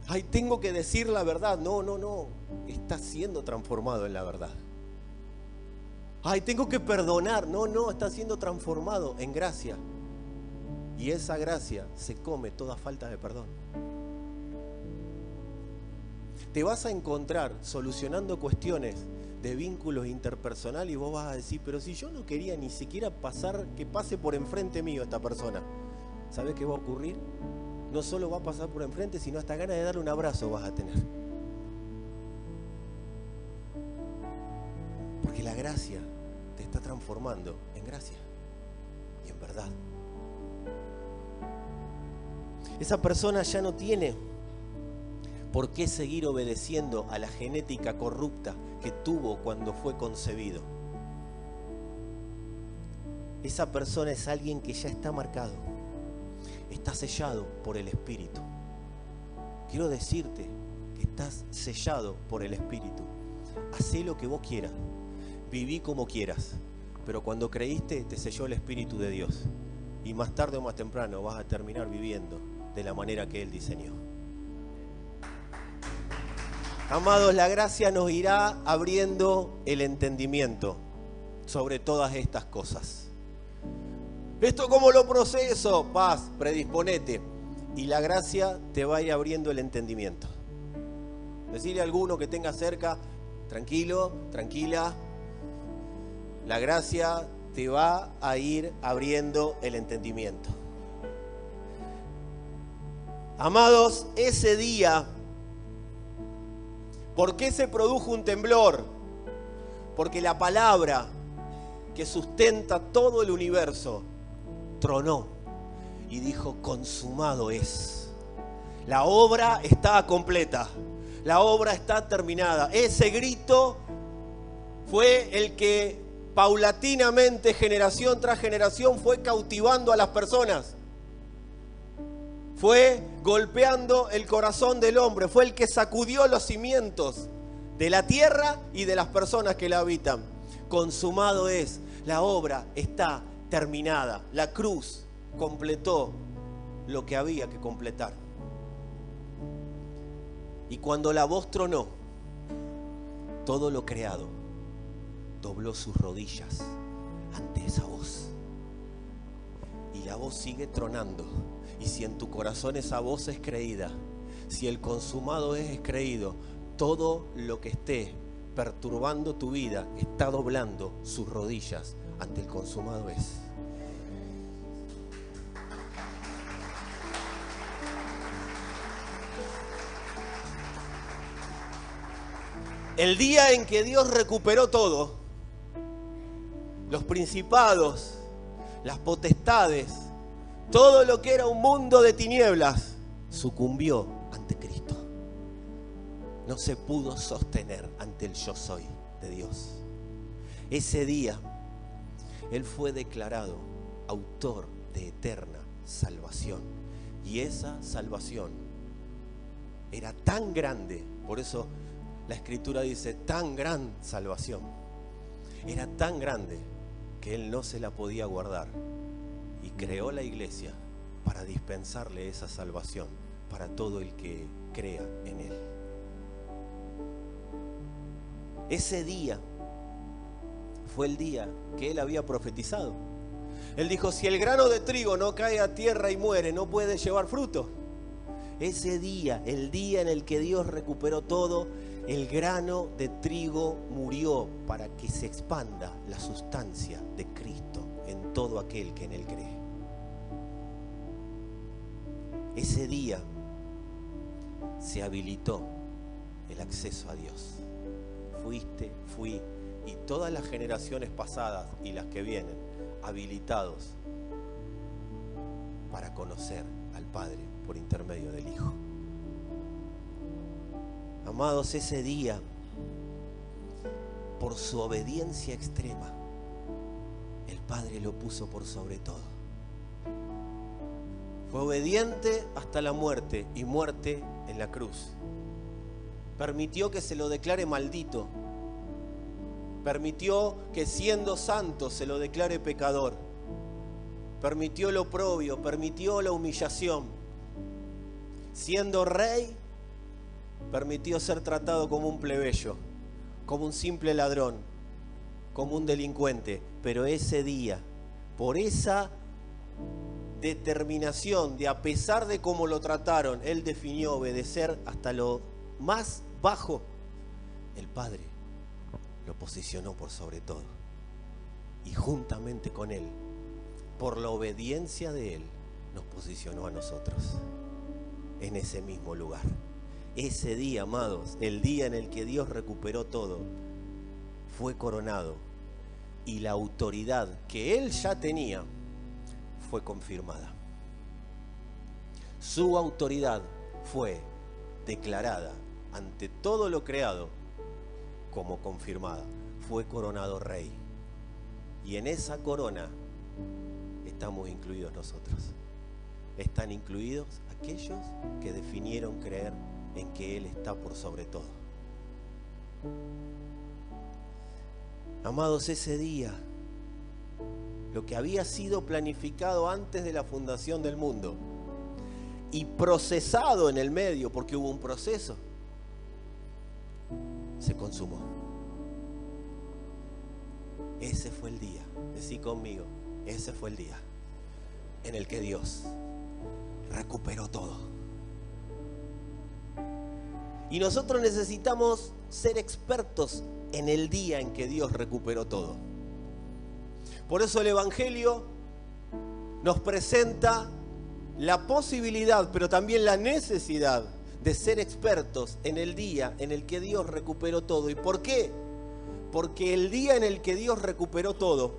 Ay, tengo que decir la verdad. No. Está siendo transformado en la verdad. Ay, tengo que perdonar. No, está siendo transformado en gracia. Y esa gracia se come toda falta de perdón. Te vas a encontrar solucionando cuestiones de vínculos interpersonales y vos vas a decir, pero si yo no quería ni siquiera que pase por enfrente mío esta persona, ¿sabés qué va a ocurrir? No solo va a pasar por enfrente, sino hasta ganas de darle un abrazo vas a tener. Porque la gracia te está transformando en gracia y en verdad. Esa persona ya no tiene por qué seguir obedeciendo a la genética corrupta que tuvo cuando fue concebido. Esa persona es alguien que ya está marcado, está sellado por el Espíritu. Quiero decirte que estás sellado por el Espíritu. Hacé lo que vos quieras, viví como quieras, pero cuando creíste te selló el Espíritu de Dios. Y más tarde o más temprano vas a terminar viviendo de la manera que Él diseñó. Amados, la gracia nos irá abriendo el entendimiento sobre todas estas cosas. ¿Esto cómo lo proceso? Paz, predisponete. Y la gracia te va a ir abriendo el entendimiento. Decirle a alguno que tenga cerca, tranquilo, tranquila. La gracia te va a ir abriendo el entendimiento. Amados, ese día, ¿por qué se produjo un temblor? Porque la palabra que sustenta todo el universo tronó y dijo, consumado es. La obra está completa, la obra está terminada. Ese grito fue el que paulatinamente, generación tras generación, fue cautivando a las personas. Fue golpeando el corazón del hombre, fue el que sacudió los cimientos de la tierra y de las personas que la habitan. Consumado es, la obra está terminada. La cruz completó lo que había que completar. Y cuando la voz tronó, todo lo creado dobló sus rodillas ante esa voz. Y la voz sigue tronando. Y si en tu corazón esa voz es creída, si el consumado es creído, todo lo que esté perturbando tu vida está doblando sus rodillas ante el consumado es. El día en que Dios recuperó todo, los principados, las potestades, todo lo que era un mundo de tinieblas, sucumbió ante Cristo. No se pudo sostener ante el yo soy de Dios. Ese día, Él fue declarado autor de eterna salvación. Y esa salvación era tan grande, por eso la Escritura dice, tan gran salvación. Era tan grande que Él no se la podía guardar. Y creó la iglesia para dispensarle esa salvación para todo el que crea en Él. Ese día fue el día que Él había profetizado. Él dijo, si el grano de trigo no cae a tierra y muere, no puede llevar fruto. Ese día, el día en el que Dios recuperó todo, el grano de trigo murió para que se expanda la sustancia de Cristo en todo aquel que en Él cree. Ese día se habilitó el acceso a Dios. Fuiste, fui, y todas las generaciones pasadas y las que vienen, habilitados para conocer al Padre por intermedio del Hijo. Amados, ese día, por su obediencia extrema, el Padre lo puso por sobre todo. Fue obediente hasta la muerte, y muerte en la cruz. Permitió que se lo declare maldito. Permitió que siendo santo se lo declare pecador. Permitió el oprobio, permitió la humillación. Siendo rey, permitió ser tratado como un plebeyo, como un simple ladrón, como un delincuente. Pero ese día, por esa determinación de, a pesar de cómo lo trataron, Él definió obedecer hasta lo más bajo, el Padre lo posicionó por sobre todo. Y juntamente con Él, por la obediencia de Él, nos posicionó a nosotros en ese mismo lugar. Ese día, amados, el día en el que Dios recuperó todo, fue coronado, y la autoridad que Él ya tenía fue confirmada. Su autoridad fue declarada ante todo lo creado como confirmada. Fue coronado rey. Y en esa corona estamos incluidos nosotros. Están incluidos aquellos que definieron creer en que Él está por sobre todo. Amados, ese día, lo que había sido planificado antes de la fundación del mundo y procesado en el medio, porque hubo un proceso, se consumó. Ese fue el día, decí conmigo, ese fue el día en el que Dios recuperó todo. Y nosotros necesitamos ser expertos en el día en que Dios recuperó todo. Por eso el Evangelio nos presenta la posibilidad, pero también la necesidad de ser expertos en el día en el que Dios recuperó todo. ¿Y por qué? Porque el día en el que Dios recuperó todo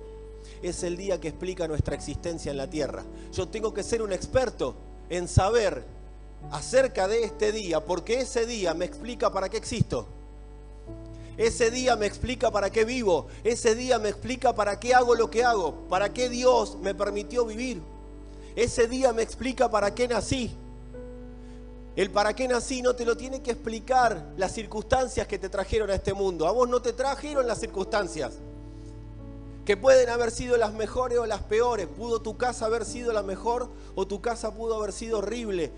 es el día que explica nuestra existencia en la tierra. Yo tengo que ser un experto en saber acerca de este día, porque ese día me explica para qué existo. Ese día me explica para qué vivo. Ese día me explica para qué hago lo que hago, para qué Dios me permitió vivir. Ese día me explica para qué nací. El para qué nací no te lo tiene que explicar las circunstancias que te trajeron a este mundo. A vos no te trajeron las circunstancias, que pueden haber sido las mejores o las peores. Pudo tu casa haber sido la mejor o tu casa pudo haber sido horrible.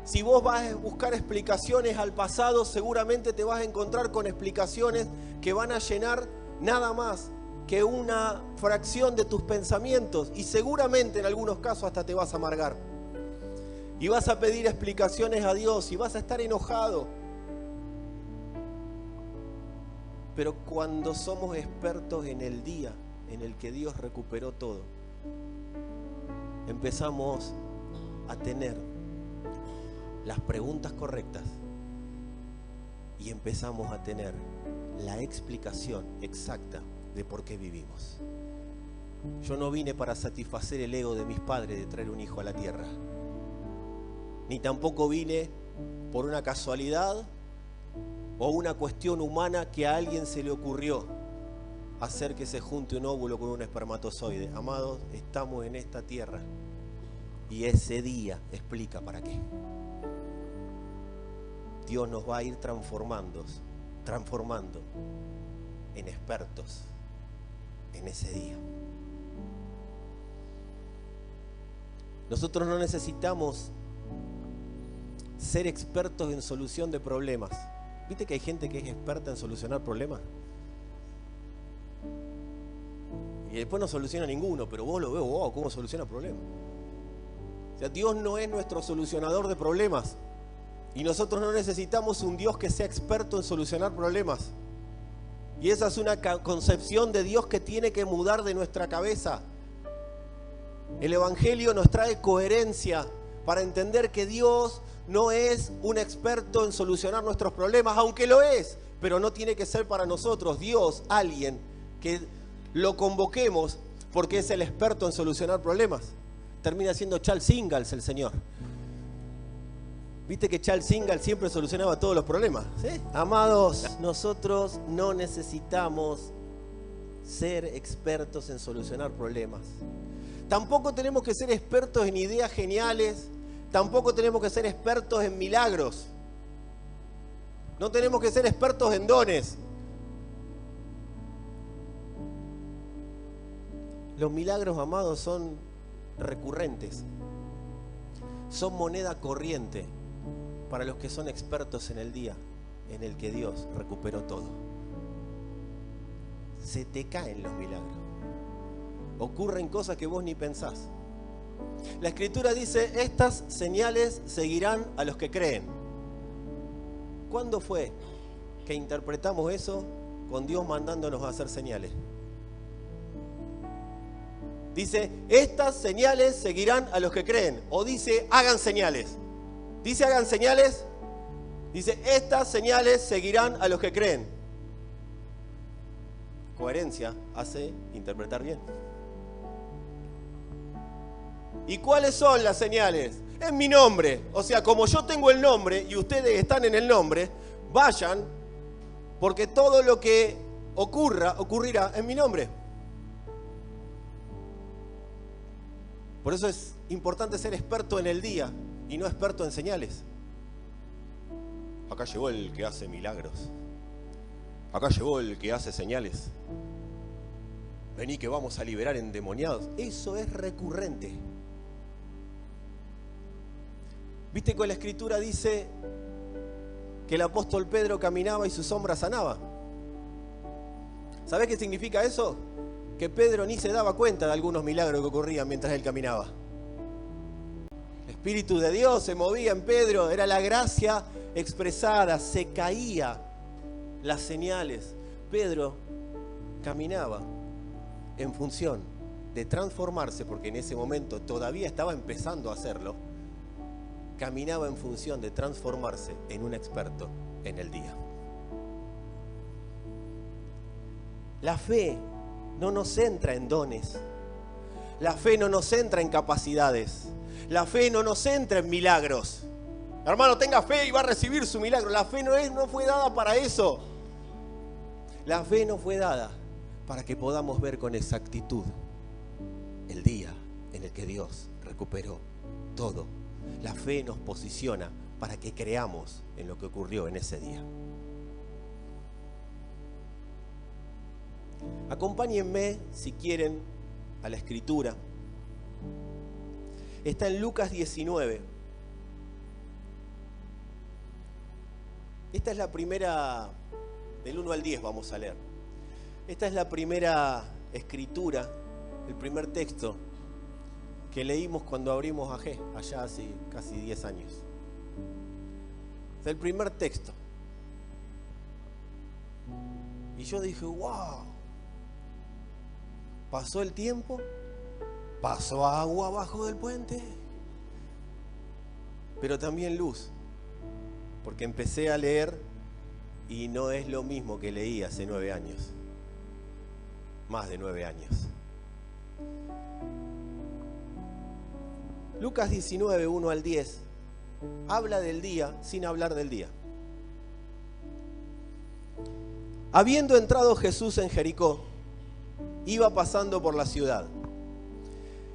Si vos vas a buscar explicaciones al pasado, seguramente te vas a encontrar con explicaciones que van a llenar nada más que una fracción de tus pensamientos, y seguramente en algunos casos hasta te vas a amargar. Y vas a pedir explicaciones a Dios y vas a estar enojado. Pero cuando somos expertos en el día en el que Dios recuperó todo, empezamos a tener las preguntas correctas y empezamos a tener la explicación exacta de por qué vivimos. Yo no vine para satisfacer el ego de mis padres de traer un hijo a la tierra. ni tampoco vine por una casualidad o una cuestión humana que a alguien se le ocurrió hacer que se junte un óvulo con un espermatozoide. Amados, estamos en esta tierra y ese día explica para qué. Dios nos va a ir transformando en expertos en ese día. Nosotros no necesitamos ser expertos en solución de problemas. ¿Viste que hay gente que es experta en solucionar problemas? Y después no soluciona ninguno, pero vos lo ves, wow, cómo soluciona problemas. O sea, Dios no es nuestro solucionador de problemas. Y nosotros no necesitamos un Dios que sea experto en solucionar problemas. Y esa es una concepción de Dios que tiene que mudar de nuestra cabeza. El Evangelio nos trae coherencia para entender que Dios no es un experto en solucionar nuestros problemas, aunque lo es, pero no tiene que ser para nosotros Dios alguien que lo convoquemos porque es el experto en solucionar problemas. Termina siendo Charles Ingalls el Señor. Viste que Charles Ingalls siempre solucionaba todos los problemas, ¿sí? Amados, nosotros no necesitamos ser expertos en solucionar problemas. Tampoco tenemos que ser expertos en ideas geniales. Tampoco tenemos que ser expertos en milagros. No tenemos que ser expertos en dones. Los milagros, amados, son recurrentes. Son moneda corriente para los que son expertos en el día en el que Dios recuperó todo. Se te caen los milagros. Ocurren cosas que vos ni pensás. La Escritura dice, estas señales seguirán a los que creen. ¿Cuándo fue que interpretamos eso con Dios mandándonos a hacer señales? Dice, estas señales seguirán a los que creen. O dice, hagan señales. Dice, hagan señales. Dice, estas señales seguirán a los que creen. Coherencia hace interpretar bien. ¿Y cuáles son las señales? En mi nombre. O sea, como yo tengo el nombre y ustedes están en el nombre, vayan, porque todo lo que ocurrirá en mi nombre. Por eso es importante ser experto en el día y no experto en señales. Acá llegó el que hace milagros. Acá llegó el que hace señales. Vení que vamos a liberar endemoniados. Eso es recurrente. ¿Viste que la Escritura dice que el apóstol Pedro caminaba y su sombra sanaba? ¿Sabés qué significa eso? Que Pedro ni se daba cuenta de algunos milagros que ocurrían mientras él caminaba. El Espíritu de Dios se movía en Pedro, era la gracia expresada, se caía las señales. Pedro caminaba en función de transformarse, porque en ese momento todavía estaba empezando a hacerlo. Caminaba en función de transformarse en un experto en el día. La fe no nos centra en dones. La fe no nos centra en capacidades. La fe no nos centra en milagros. Hermano, tenga fe y va a recibir su milagro. La fe no fue dada para eso. La fe no fue dada para que podamos ver con exactitud el día en el que Dios recuperó todo. La fe nos posiciona para que creamos en lo que ocurrió en ese día. Acompáñenme, si quieren, a la Escritura. Está en Lucas 19. Esta es la primera, del 1 al 10 vamos a leer. Esta es la primera escritura, el primer texto que leímos cuando abrimos AG, allá hace casi 10 años. Es el primer texto. Y yo dije, wow. Pasó el tiempo, pasó agua abajo del puente, pero también luz, porque empecé a leer y no es lo mismo que leí hace 9 años, más de 9 años. Lucas 19, 1 al 10, habla del día sin hablar del día. Habiendo entrado Jesús en Jericó, iba pasando por la ciudad.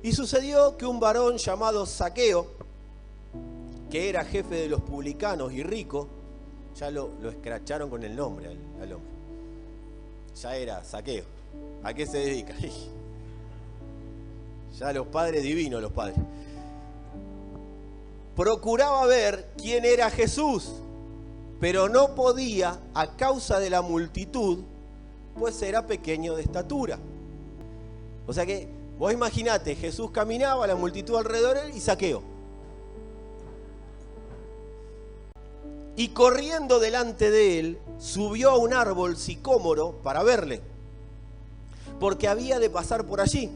Y sucedió que un varón llamado Zaqueo, que era jefe de los publicanos y rico, ya lo escracharon con el nombre al hombre. Ya era Zaqueo. ¿A qué se dedica? Ya los padres divinos, los padres. Procuraba ver quién era Jesús, pero no podía a causa de la multitud, pues era pequeño de estatura. O sea que, vos imaginate, Jesús caminaba, la multitud alrededor y Zaqueo. Y corriendo delante de él, subió a un árbol sicómoro para verle, porque había de pasar por allí.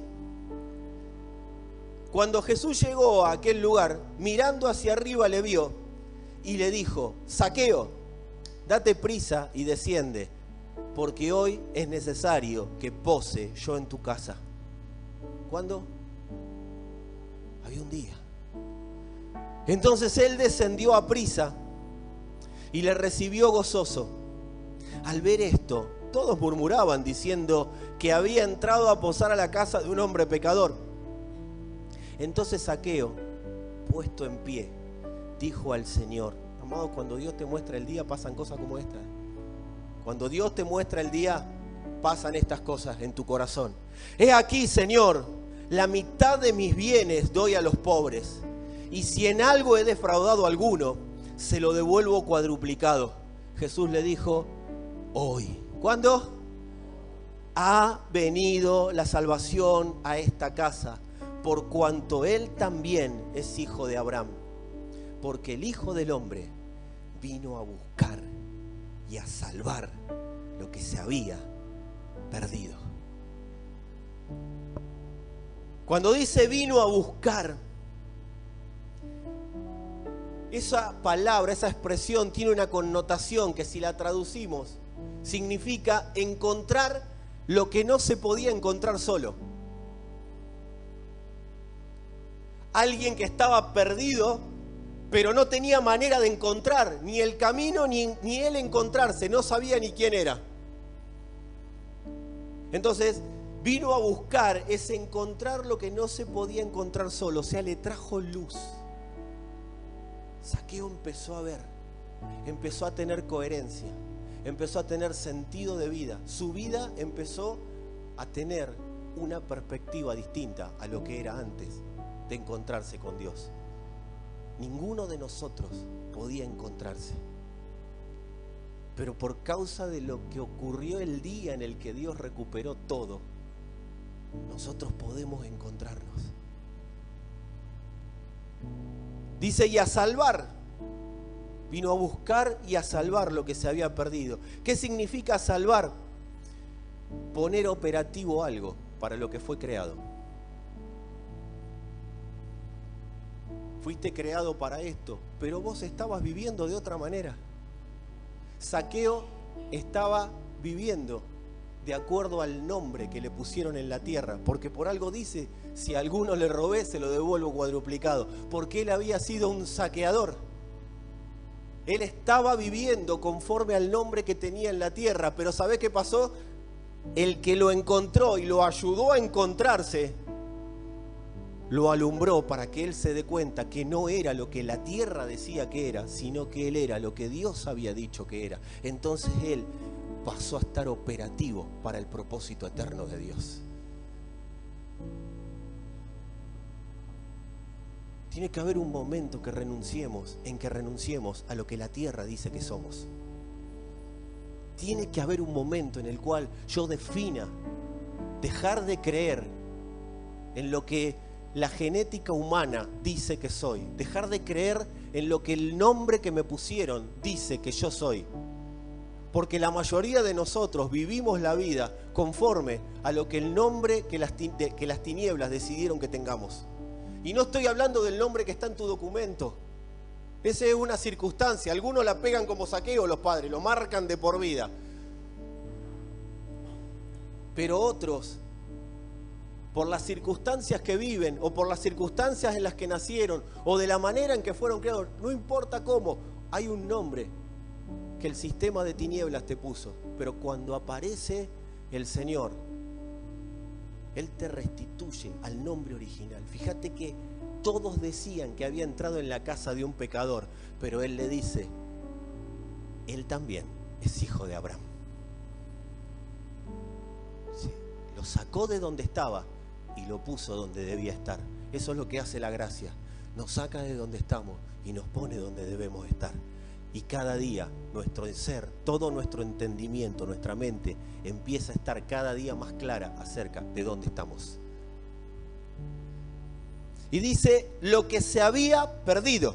Cuando Jesús llegó a aquel lugar, mirando hacia arriba le vio y le dijo: Zaqueo, date prisa y desciende, porque hoy es necesario que pose yo en tu casa. ¿Cuándo? Había un día. Entonces él descendió a prisa y le recibió gozoso. Al ver esto, todos murmuraban diciendo que había entrado a posar a la casa de un hombre pecador. Entonces Zaqueo, puesto en pie, dijo al Señor: amado, cuando Dios te muestra el día pasan cosas como estas. Cuando Dios te muestra el día pasan estas cosas en tu corazón. He aquí, Señor, la mitad de mis bienes doy a los pobres, y si en algo he defraudado a alguno, se lo devuelvo cuadruplicado. Jesús le dijo: hoy. ¿Cuándo? Ha venido la salvación a esta casa, por cuanto él también es hijo de Abraham, porque el Hijo del Hombre vino a buscar y a salvar lo que se había perdido. Cuando dice vino a buscar, esa palabra, esa expresión tiene una connotación que, si la traducimos, significa encontrar lo que no se podía encontrar solo. Alguien que estaba perdido, pero no tenía manera de encontrar ni el camino ni él encontrarse, no sabía ni quién era. Entonces, vino a buscar es encontrar lo que no se podía encontrar solo, o sea, le trajo luz. Zaqueo empezó a ver, empezó a tener coherencia, empezó a tener sentido de vida. Su vida empezó a tener una perspectiva distinta a lo que era antes de encontrarse con Dios. Ninguno de nosotros podía encontrarse, pero por causa de lo que ocurrió el día en el que Dios recuperó todo, nosotros podemos encontrarnos. Dice, y a salvar, vino a buscar y a salvar lo que se había perdido. ¿Qué significa salvar? Poner operativo algo para lo que fue creado. Fuiste creado para esto, pero vos estabas viviendo de otra manera. Zaqueo estaba viviendo de acuerdo al nombre que le pusieron en la tierra, porque por algo dice, si a alguno le robé, se lo devuelvo cuadruplicado, porque él había sido un saqueador. Él estaba viviendo conforme al nombre que tenía en la tierra, pero ¿sabés qué pasó? El que lo encontró y lo ayudó a encontrarse, lo alumbró para que él se dé cuenta que no era lo que la tierra decía que era, sino que él era lo que Dios había dicho que era. Entonces él pasó a estar operativo para el propósito eterno de Dios. Tiene que haber un momento en que renunciemos a lo que la tierra dice que somos. Tiene que haber un momento en el cual yo defina dejar de creer en lo que la genética humana dice que soy, dejar de creer en lo que el nombre que me pusieron dice que yo soy, porque la mayoría de nosotros vivimos la vida conforme a lo que el nombre que las tinieblas decidieron que tengamos. Y no estoy hablando del nombre que está en tu documento. Esa es una circunstancia. Algunos la pegan como Zaqueo los padres, lo marcan de por vida. Pero otros por las circunstancias que viven, o por las circunstancias en las que nacieron, o de la manera en que fueron creados, no importa cómo, hay un nombre que el sistema de tinieblas te puso. Pero cuando aparece el Señor, Él te restituye al nombre original. Fíjate que todos decían que había entrado en la casa de un pecador, pero Él le dice, Él también es hijo de Abraham. Sí, lo sacó de donde estaba y lo puso donde debía estar. Eso es lo que hace la gracia. Nos saca de donde estamos y nos pone donde debemos estar. Y cada día nuestro ser, todo nuestro entendimiento, nuestra mente empieza a estar cada día más clara acerca de dónde estamos. Y dice, lo que se había perdido,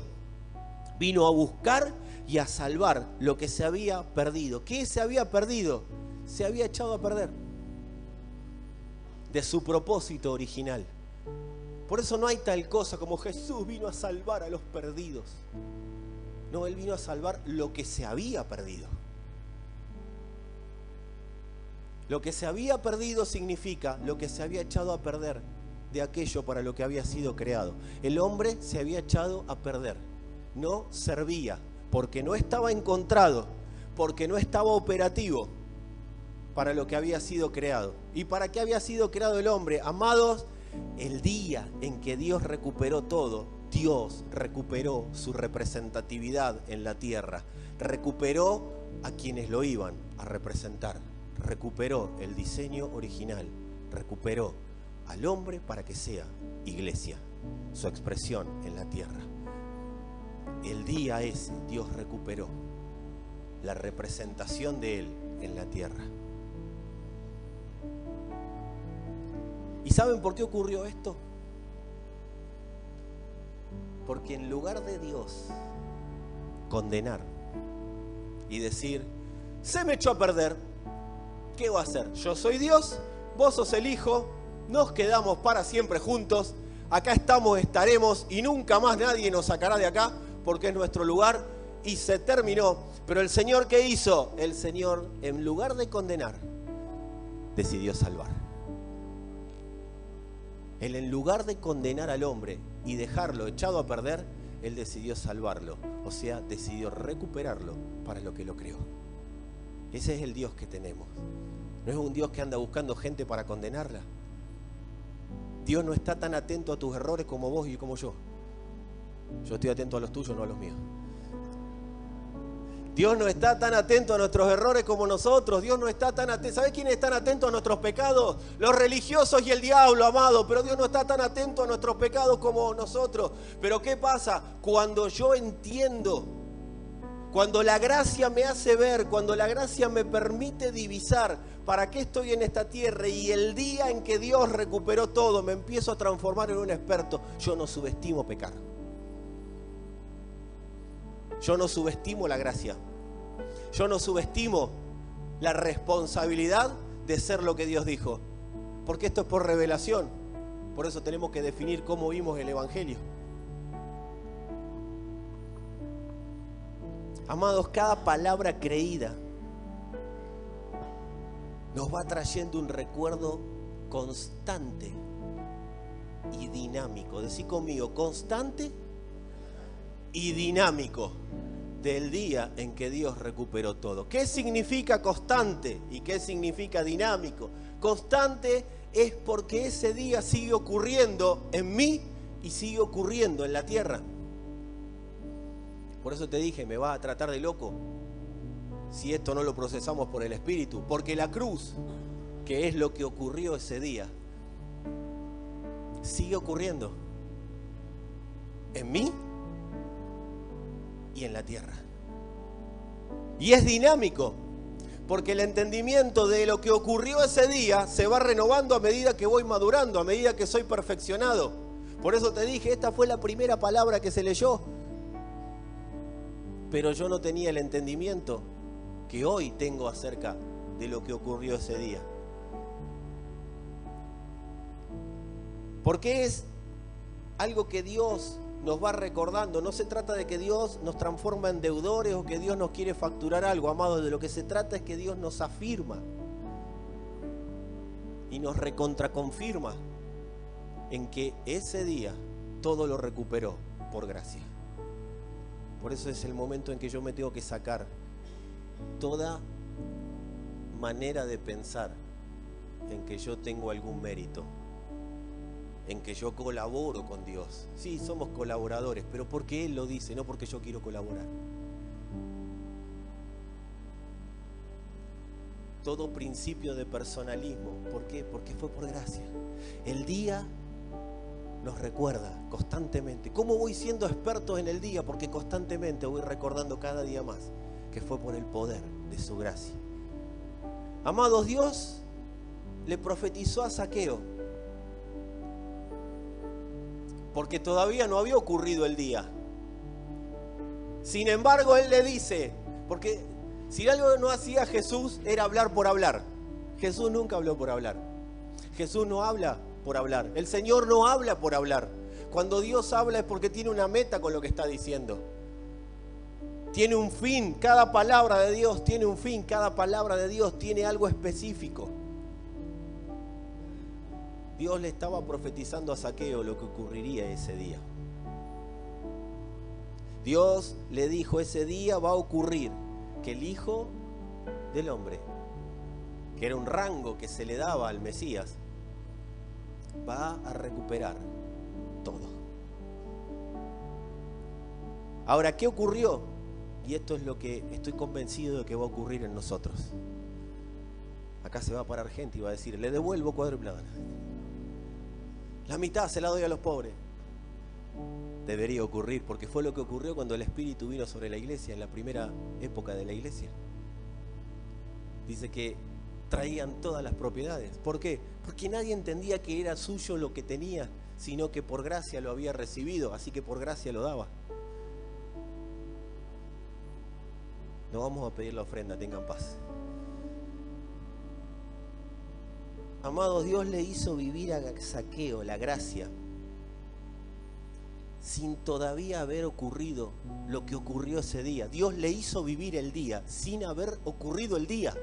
vino a buscar y a salvar lo que se había perdido. ¿Qué se había perdido? Se había echado a perder de su propósito original. Por eso no hay tal cosa como Jesús vino a salvar a los perdidos. No, Él vino a salvar lo que se había perdido. Lo que se había perdido significa lo que se había echado a perder de aquello para lo que había sido creado. El hombre se había echado a perder. No servía, porque no estaba encontrado, porque no estaba operativo para lo que había sido creado. ¿Y para qué había sido creado el hombre? Amados, el día en que Dios recuperó todo, Dios recuperó su representatividad en la tierra, recuperó a quienes lo iban a representar, recuperó el diseño original, recuperó al hombre para que sea iglesia, su expresión en la tierra. El día ese Dios recuperó la representación de Él en la tierra. ¿Y saben por qué ocurrió esto? Porque en lugar de Dios condenar y decir, se me echó a perder, ¿qué va a hacer? Yo soy Dios, vos sos el Hijo, nos quedamos para siempre juntos, acá estamos, estaremos y nunca más nadie nos sacará de acá porque es nuestro lugar y se terminó. Pero el Señor, ¿qué hizo? El Señor, en lugar de condenar, decidió salvar. Él, en lugar de condenar al hombre y dejarlo echado a perder, Él decidió salvarlo. O sea, decidió recuperarlo para lo que lo creó. Ese es el Dios que tenemos. No es un Dios que anda buscando gente para condenarla. Dios no está tan atento a tus errores como vos y como yo. Yo estoy atento a los tuyos, no a los míos. Dios no está tan atento a nuestros errores como nosotros. Dios no está tan atento. ¿Sabes quiénes están atentos a nuestros pecados? Los religiosos y el diablo, amado. Pero Dios no está tan atento a nuestros pecados como nosotros. Pero ¿qué pasa? Cuando yo entiendo, cuando la gracia me hace ver, cuando la gracia me permite divisar para qué estoy en esta tierra, y el día en que Dios recuperó todo, me empiezo a transformar en un experto. Yo no subestimo pecar. Yo no subestimo la gracia. Yo no subestimo la responsabilidad de ser lo que Dios dijo. Porque esto es por revelación. Por eso tenemos que definir cómo vimos el Evangelio. Amados, cada palabra creída nos va trayendo un recuerdo constante y dinámico. Decí conmigo, constante y dinámico del día en que Dios recuperó todo. ¿Qué significa constante y qué significa dinámico? Constante es porque ese día sigue ocurriendo en mí y sigue ocurriendo en la tierra. Por eso te dije, me va a tratar de loco si esto no lo procesamos por el Espíritu. Porque la cruz, que es lo que ocurrió ese día, sigue ocurriendo en mí y en la tierra. Y es dinámico, porque el entendimiento de lo que ocurrió ese día se va renovando a medida que voy madurando, a medida que soy perfeccionado. Por eso te dije, esta fue la primera palabra que se leyó. Pero yo no tenía el entendimiento que hoy tengo acerca de lo que ocurrió ese día. Porque es algo que Dios nos va recordando. No se trata de que Dios nos transforma en deudores o que Dios nos quiere facturar algo, amados. De lo que se trata es que Dios nos afirma y nos recontraconfirma en que ese día todo lo recuperó por gracia. Por eso es el momento en que yo me tengo que sacar toda manera de pensar en que yo tengo algún mérito, en que yo colaboro con Dios. Sí, somos colaboradores, pero porque Él lo dice, no porque yo quiero colaborar. Todo principio de personalismo, ¿por qué? Porque fue por gracia. El día nos recuerda constantemente. ¿Cómo voy siendo experto en el día? Porque constantemente voy recordando cada día más que fue por el poder de su gracia. Amados, Dios le profetizó a Zaqueo, porque todavía no había ocurrido el día. Sin embargo, Él le dice, porque si algo no hacía Jesús era hablar por hablar. Jesús nunca habló por hablar. Jesús no habla por hablar. El Señor no habla por hablar. Cuando Dios habla es porque tiene una meta con lo que está diciendo. Tiene un fin. Cada palabra de Dios tiene un fin. Cada palabra de Dios tiene algo específico. Dios le estaba profetizando a Zaqueo lo que ocurriría ese día. Dios le dijo, ese día va a ocurrir que el Hijo del Hombre, que era un rango que se le daba al Mesías, va a recuperar todo. Ahora, ¿qué ocurrió? Y esto es lo que estoy convencido de que va a ocurrir en nosotros. Acá se va a parar gente y va a decir, le devuelvo cuádruple. La mitad se la doy a los pobres. Debería ocurrir, porque fue lo que ocurrió cuando el Espíritu vino sobre la iglesia, en la primera época de la iglesia. Dice que traían todas las propiedades. ¿Por qué? Porque nadie entendía que era suyo lo que tenía, sino que por gracia lo había recibido, así que por gracia lo daba. No vamos a pedir la ofrenda, tengan paz. Amados, Dios le hizo vivir a Zaqueo la gracia sin todavía haber ocurrido lo que ocurrió ese día. Dios le hizo vivir el día sin haber ocurrido el día.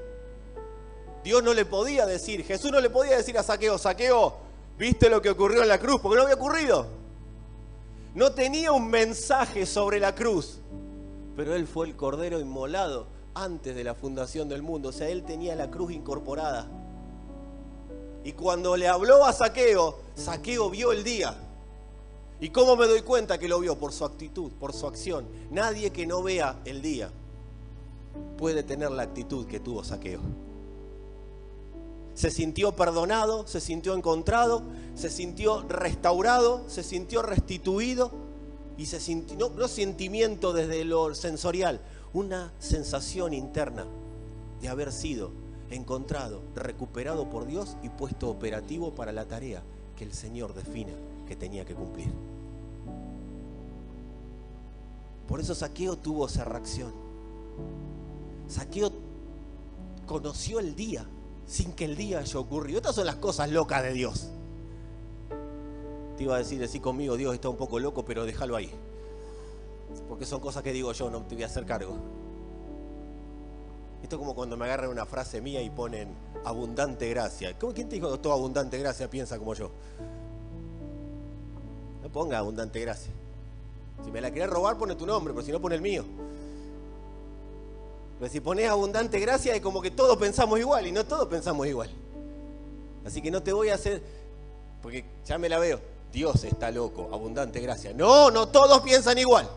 Dios no le podía decir, Jesús no le podía decir a Zaqueo, Zaqueo, ¿viste lo que ocurrió en la cruz? Porque no había ocurrido. No tenía un mensaje sobre la cruz, pero Él fue el Cordero inmolado antes de la fundación del mundo. O sea, Él tenía la cruz incorporada. Y cuando le habló a Zaqueo, Zaqueo vio el día. ¿Y cómo me doy cuenta que lo vio? Por su actitud, por su acción. Nadie que no vea el día puede tener la actitud que tuvo Zaqueo. Se sintió perdonado, se sintió encontrado, se sintió restaurado, se sintió restituido y se sintió, no sentimiento desde lo sensorial, una sensación interna de haber sido encontrado, recuperado por Dios y puesto operativo para la tarea que el Señor define que tenía que cumplir. Por eso Zaqueo tuvo esa reacción. Zaqueo conoció el día sin que el día haya ocurrido. Estas son las cosas locas de Dios. Te iba a decir conmigo, Dios está un poco loco, pero déjalo ahí. Porque son cosas que digo yo, no te voy a hacer cargo. Esto es como cuando me agarran una frase mía y ponen abundante gracia. ¿Quién te dijo que toda abundante gracia piensa como yo? No ponga abundante gracia. Si me la querés robar, pone tu nombre, pero si no, pone el mío. Pero si pones abundante gracia es como que todos pensamos igual, y no todos pensamos igual. Así que no te voy a hacer, porque ya me la veo, Dios está loco, abundante gracia. No, no todos piensan igual.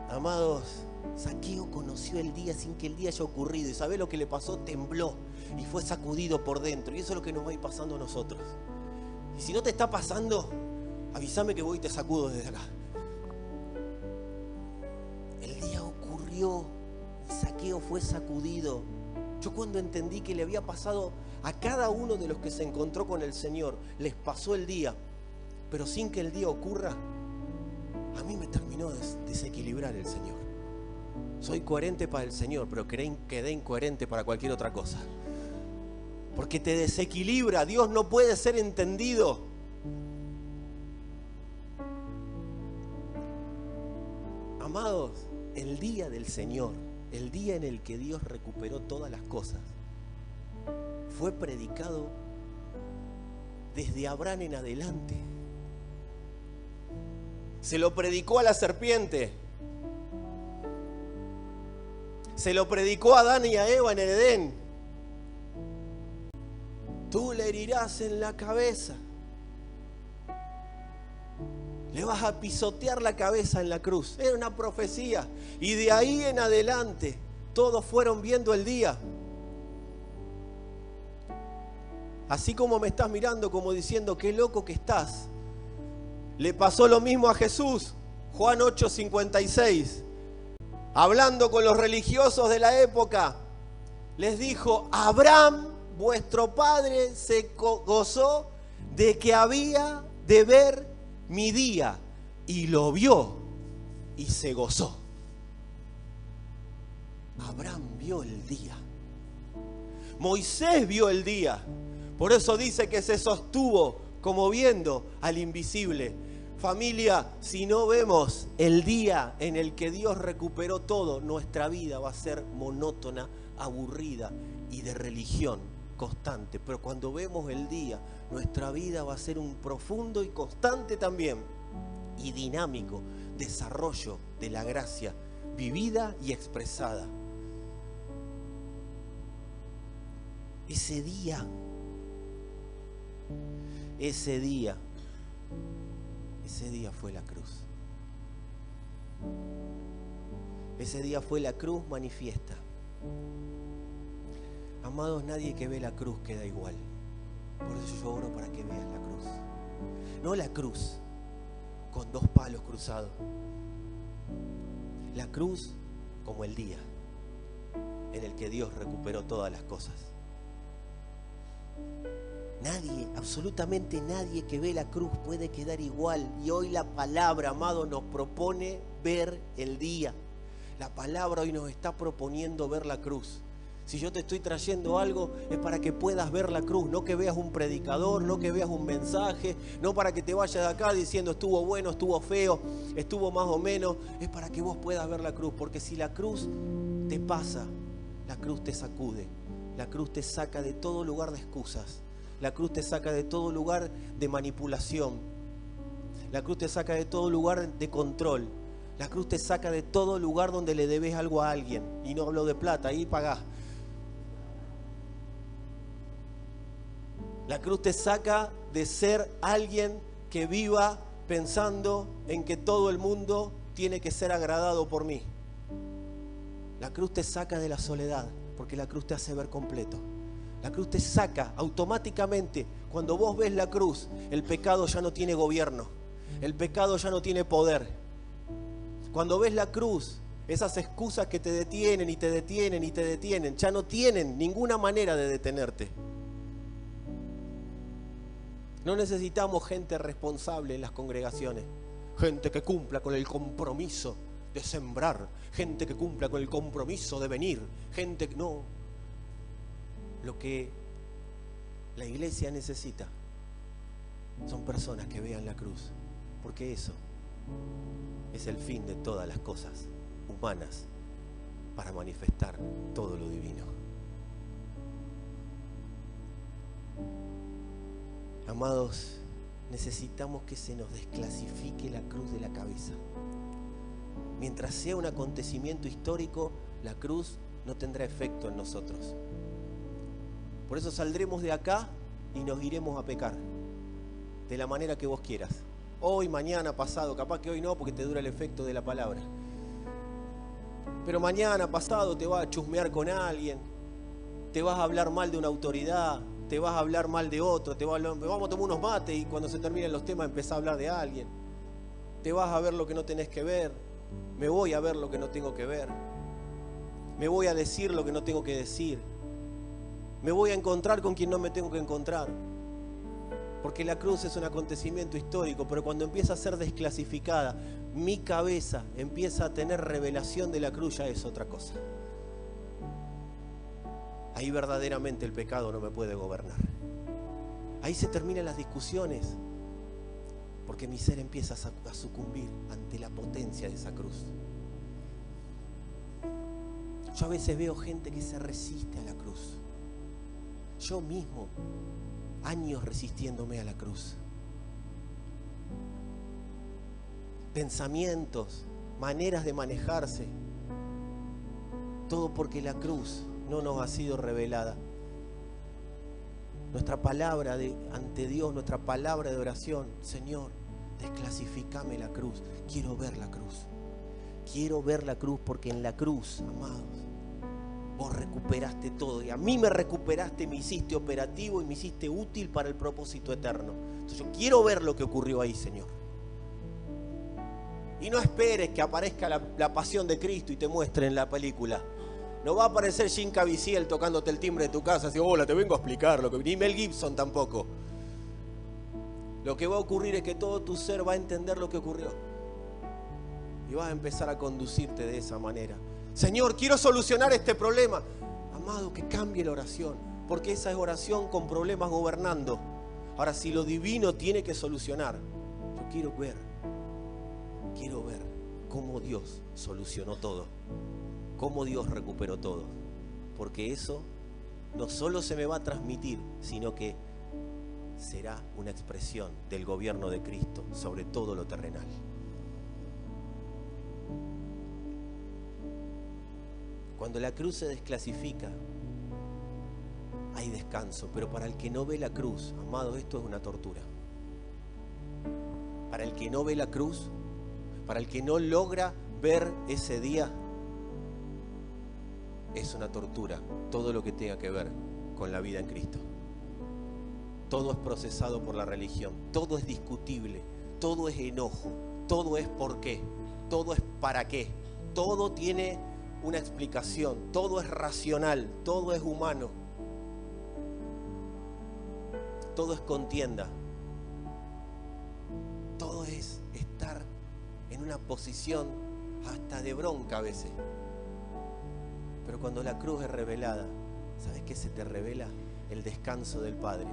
Amados, Zaqueo conoció el día sin que el día haya ocurrido. ¿Y sabe lo que le pasó? Tembló y fue sacudido por dentro. Y eso es lo que nos va a ir pasando a nosotros. Y si no te está pasando, avísame que voy y te sacudo desde acá. El día ocurrió y Zaqueo fue sacudido. Yo cuando entendí que le había pasado a cada uno de los que se encontró con el Señor, les pasó el día, pero sin que el día ocurra, a mí me terminó de desequilibrar el Señor. Soy coherente para el Señor, pero quedé incoherente para cualquier otra cosa. Porque te desequilibra. Dios no puede ser entendido. Amados, el día del Señor, el día en el que Dios recuperó todas las cosas, fue predicado desde Abraham en adelante. Se lo predicó a la serpiente. Se lo predicó a Adán y a Eva en el Edén. Tú le herirás en la cabeza. Le vas a pisotear la cabeza en la cruz. Era una profecía. Y de ahí en adelante, todos fueron viendo el día. Así como me estás mirando, como diciendo, qué loco que estás. Le pasó lo mismo a Jesús. Juan 8:56. Hablando con los religiosos de la época, les dijo, Abraham, vuestro padre, se gozó de que había de ver mi día, y lo vio y se gozó. Abraham vio el día. Moisés vio el día. Por eso dice que se sostuvo como viendo al invisible. Familia, si no vemos el día en el que Dios recuperó todo, nuestra vida va a ser monótona, aburrida y de religión constante. Pero cuando vemos el día, nuestra vida va a ser un profundo y constante también y dinámico desarrollo de la gracia vivida y expresada. Ese día fue la cruz. Ese día fue la cruz manifiesta. Amados, nadie que ve la cruz queda igual. Por eso yo oro para que veas la cruz. No la cruz con dos palos cruzados. La cruz como el día en el que Dios recuperó todas las cosas. Nadie, absolutamente nadie que ve la cruz puede quedar igual. Y hoy la palabra, amado, nos propone ver el día. La palabra hoy nos está proponiendo ver la cruz. Si yo te estoy trayendo algo, es para que puedas ver la cruz. No que veas un predicador, no que veas un mensaje, no para que te vayas de acá diciendo estuvo bueno, estuvo feo, estuvo más o menos. Es para que vos puedas ver la cruz. Porque si la cruz te pasa, la cruz te sacude. La cruz te saca de todo lugar de excusas. La cruz te saca de todo lugar de manipulación. La cruz te saca de todo lugar de control. La cruz te saca de todo lugar donde le debes algo a alguien. Y no hablo de plata, ahí pagás. La cruz te saca de ser alguien que viva pensando en que todo el mundo tiene que ser agradado por mí. La cruz te saca de la soledad, porque la cruz te hace ver completo. La cruz te saca automáticamente. Cuando vos ves la cruz, el pecado ya no tiene gobierno. El pecado ya no tiene poder. Cuando ves la cruz, esas excusas que te detienen y te detienen y te detienen, ya no tienen ninguna manera de detenerte. No necesitamos gente responsable en las congregaciones. Gente que cumpla con el compromiso de sembrar. Gente que cumpla con el compromiso de venir. Gente que no. Lo que la iglesia necesita son personas que vean la cruz, porque eso es el fin de todas las cosas humanas para manifestar todo lo divino. Amados, necesitamos que se nos desclasifique la cruz de la cabeza. Mientras sea un acontecimiento histórico, la cruz no tendrá efecto en nosotros. Por eso saldremos de acá y nos iremos a pecar de la manera que vos quieras. Hoy, mañana, pasado, capaz que hoy no porque te dura el efecto de la palabra. Pero mañana, pasado te vas a chusmear con alguien, te vas a hablar mal de una autoridad, te vas a hablar mal de otro, vamos a tomar unos mates y cuando se terminen los temas empezás a hablar de alguien. Te vas a ver lo que no tenés que ver, me voy a ver lo que no tengo que ver, me voy a decir lo que no tengo que decir. Me voy a encontrar con quien no me tengo que encontrar. Porque la cruz es un acontecimiento histórico, pero cuando empieza a ser desclasificada, mi cabeza empieza a tener revelación de la cruz, ya es otra cosa. Ahí verdaderamente el pecado no me puede gobernar. Ahí se terminan las discusiones, porque mi ser empieza a sucumbir ante la potencia de esa cruz. Yo a veces veo gente que se resiste a la cruz. yo mismo, años resistiéndome a la cruz. Pensamientos, maneras de manejarse, todo porque la cruz no nos ha sido revelada. Nuestra palabra ante Dios, nuestra palabra de oración: Señor, desclasificame la cruz. Quiero ver la cruz. Quiero ver la cruz, porque en la cruz, amados, vos recuperaste todo. Y a mí me recuperaste, me hiciste operativo y me hiciste útil para el propósito eterno. Entonces yo quiero ver lo que ocurrió ahí, Señor. Y no esperes que aparezca la pasión de Cristo y te muestre en la película. No va a aparecer Jim Caviezel tocándote el timbre de tu casa así: hola, te vengo a explicar lo que... Ni Mel Gibson tampoco. Lo que va a ocurrir es que todo tu ser va a entender lo que ocurrió. Y vas a empezar a conducirte de esa manera. Señor, quiero solucionar este problema. Amado, que cambie la oración, porque esa es oración con problemas gobernando. Ahora, si lo divino tiene que solucionar, yo quiero ver cómo Dios solucionó todo, cómo Dios recuperó todo, porque eso no solo se me va a transmitir, sino que será una expresión del gobierno de Cristo sobre todo lo terrenal. Cuando la cruz se desclasifica, hay descanso, pero para el que no ve la cruz, amado, esto es una tortura. Para el que no ve la cruz, para el que no logra ver ese día, es una tortura todo lo que tenga que ver con la vida en Cristo. Todo es procesado por la religión, todo es discutible, todo es enojo, todo es por qué, todo es para qué, todo tiene una explicación, todo es racional, todo es humano, todo es contienda, todo es estar en una posición hasta de bronca a veces. Pero cuando la cruz es revelada, ¿sabes qué se te revela? El descanso del Padre.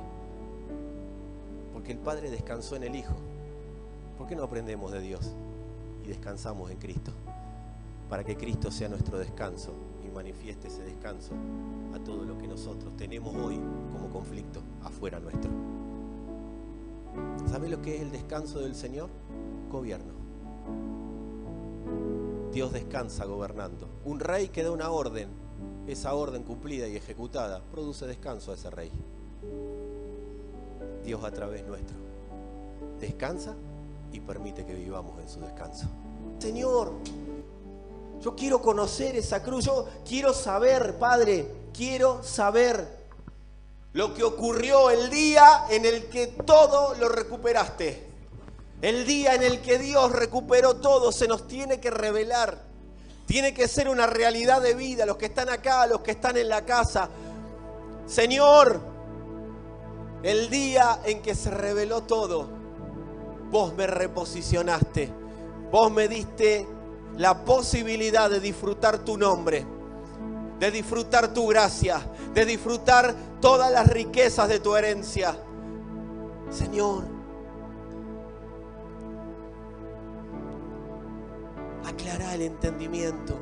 Porque el Padre descansó en el Hijo. ¿Por qué no aprendemos de Dios y descansamos en Cristo? Para que Cristo sea nuestro descanso y manifieste ese descanso a todo lo que nosotros tenemos hoy como conflicto afuera nuestro. ¿Sabes lo que es el descanso del Señor? Gobierno. Dios descansa gobernando. Un rey que da una orden, esa orden cumplida y ejecutada produce descanso a ese rey. Dios a través nuestro descansa y permite que vivamos en su descanso. Señor, yo quiero conocer esa cruz, yo quiero saber, Padre, quiero saber lo que ocurrió el día en el que todo lo recuperaste. El día en el que Dios recuperó todo se nos tiene que revelar. Tiene que ser una realidad de vida. Los que están acá, los que están en la casa. Señor, el día en que se reveló todo, vos me reposicionaste. Vos me diste la posibilidad de disfrutar tu nombre, de disfrutar tu gracia, de disfrutar todas las riquezas de tu herencia. Señor, aclará el entendimiento.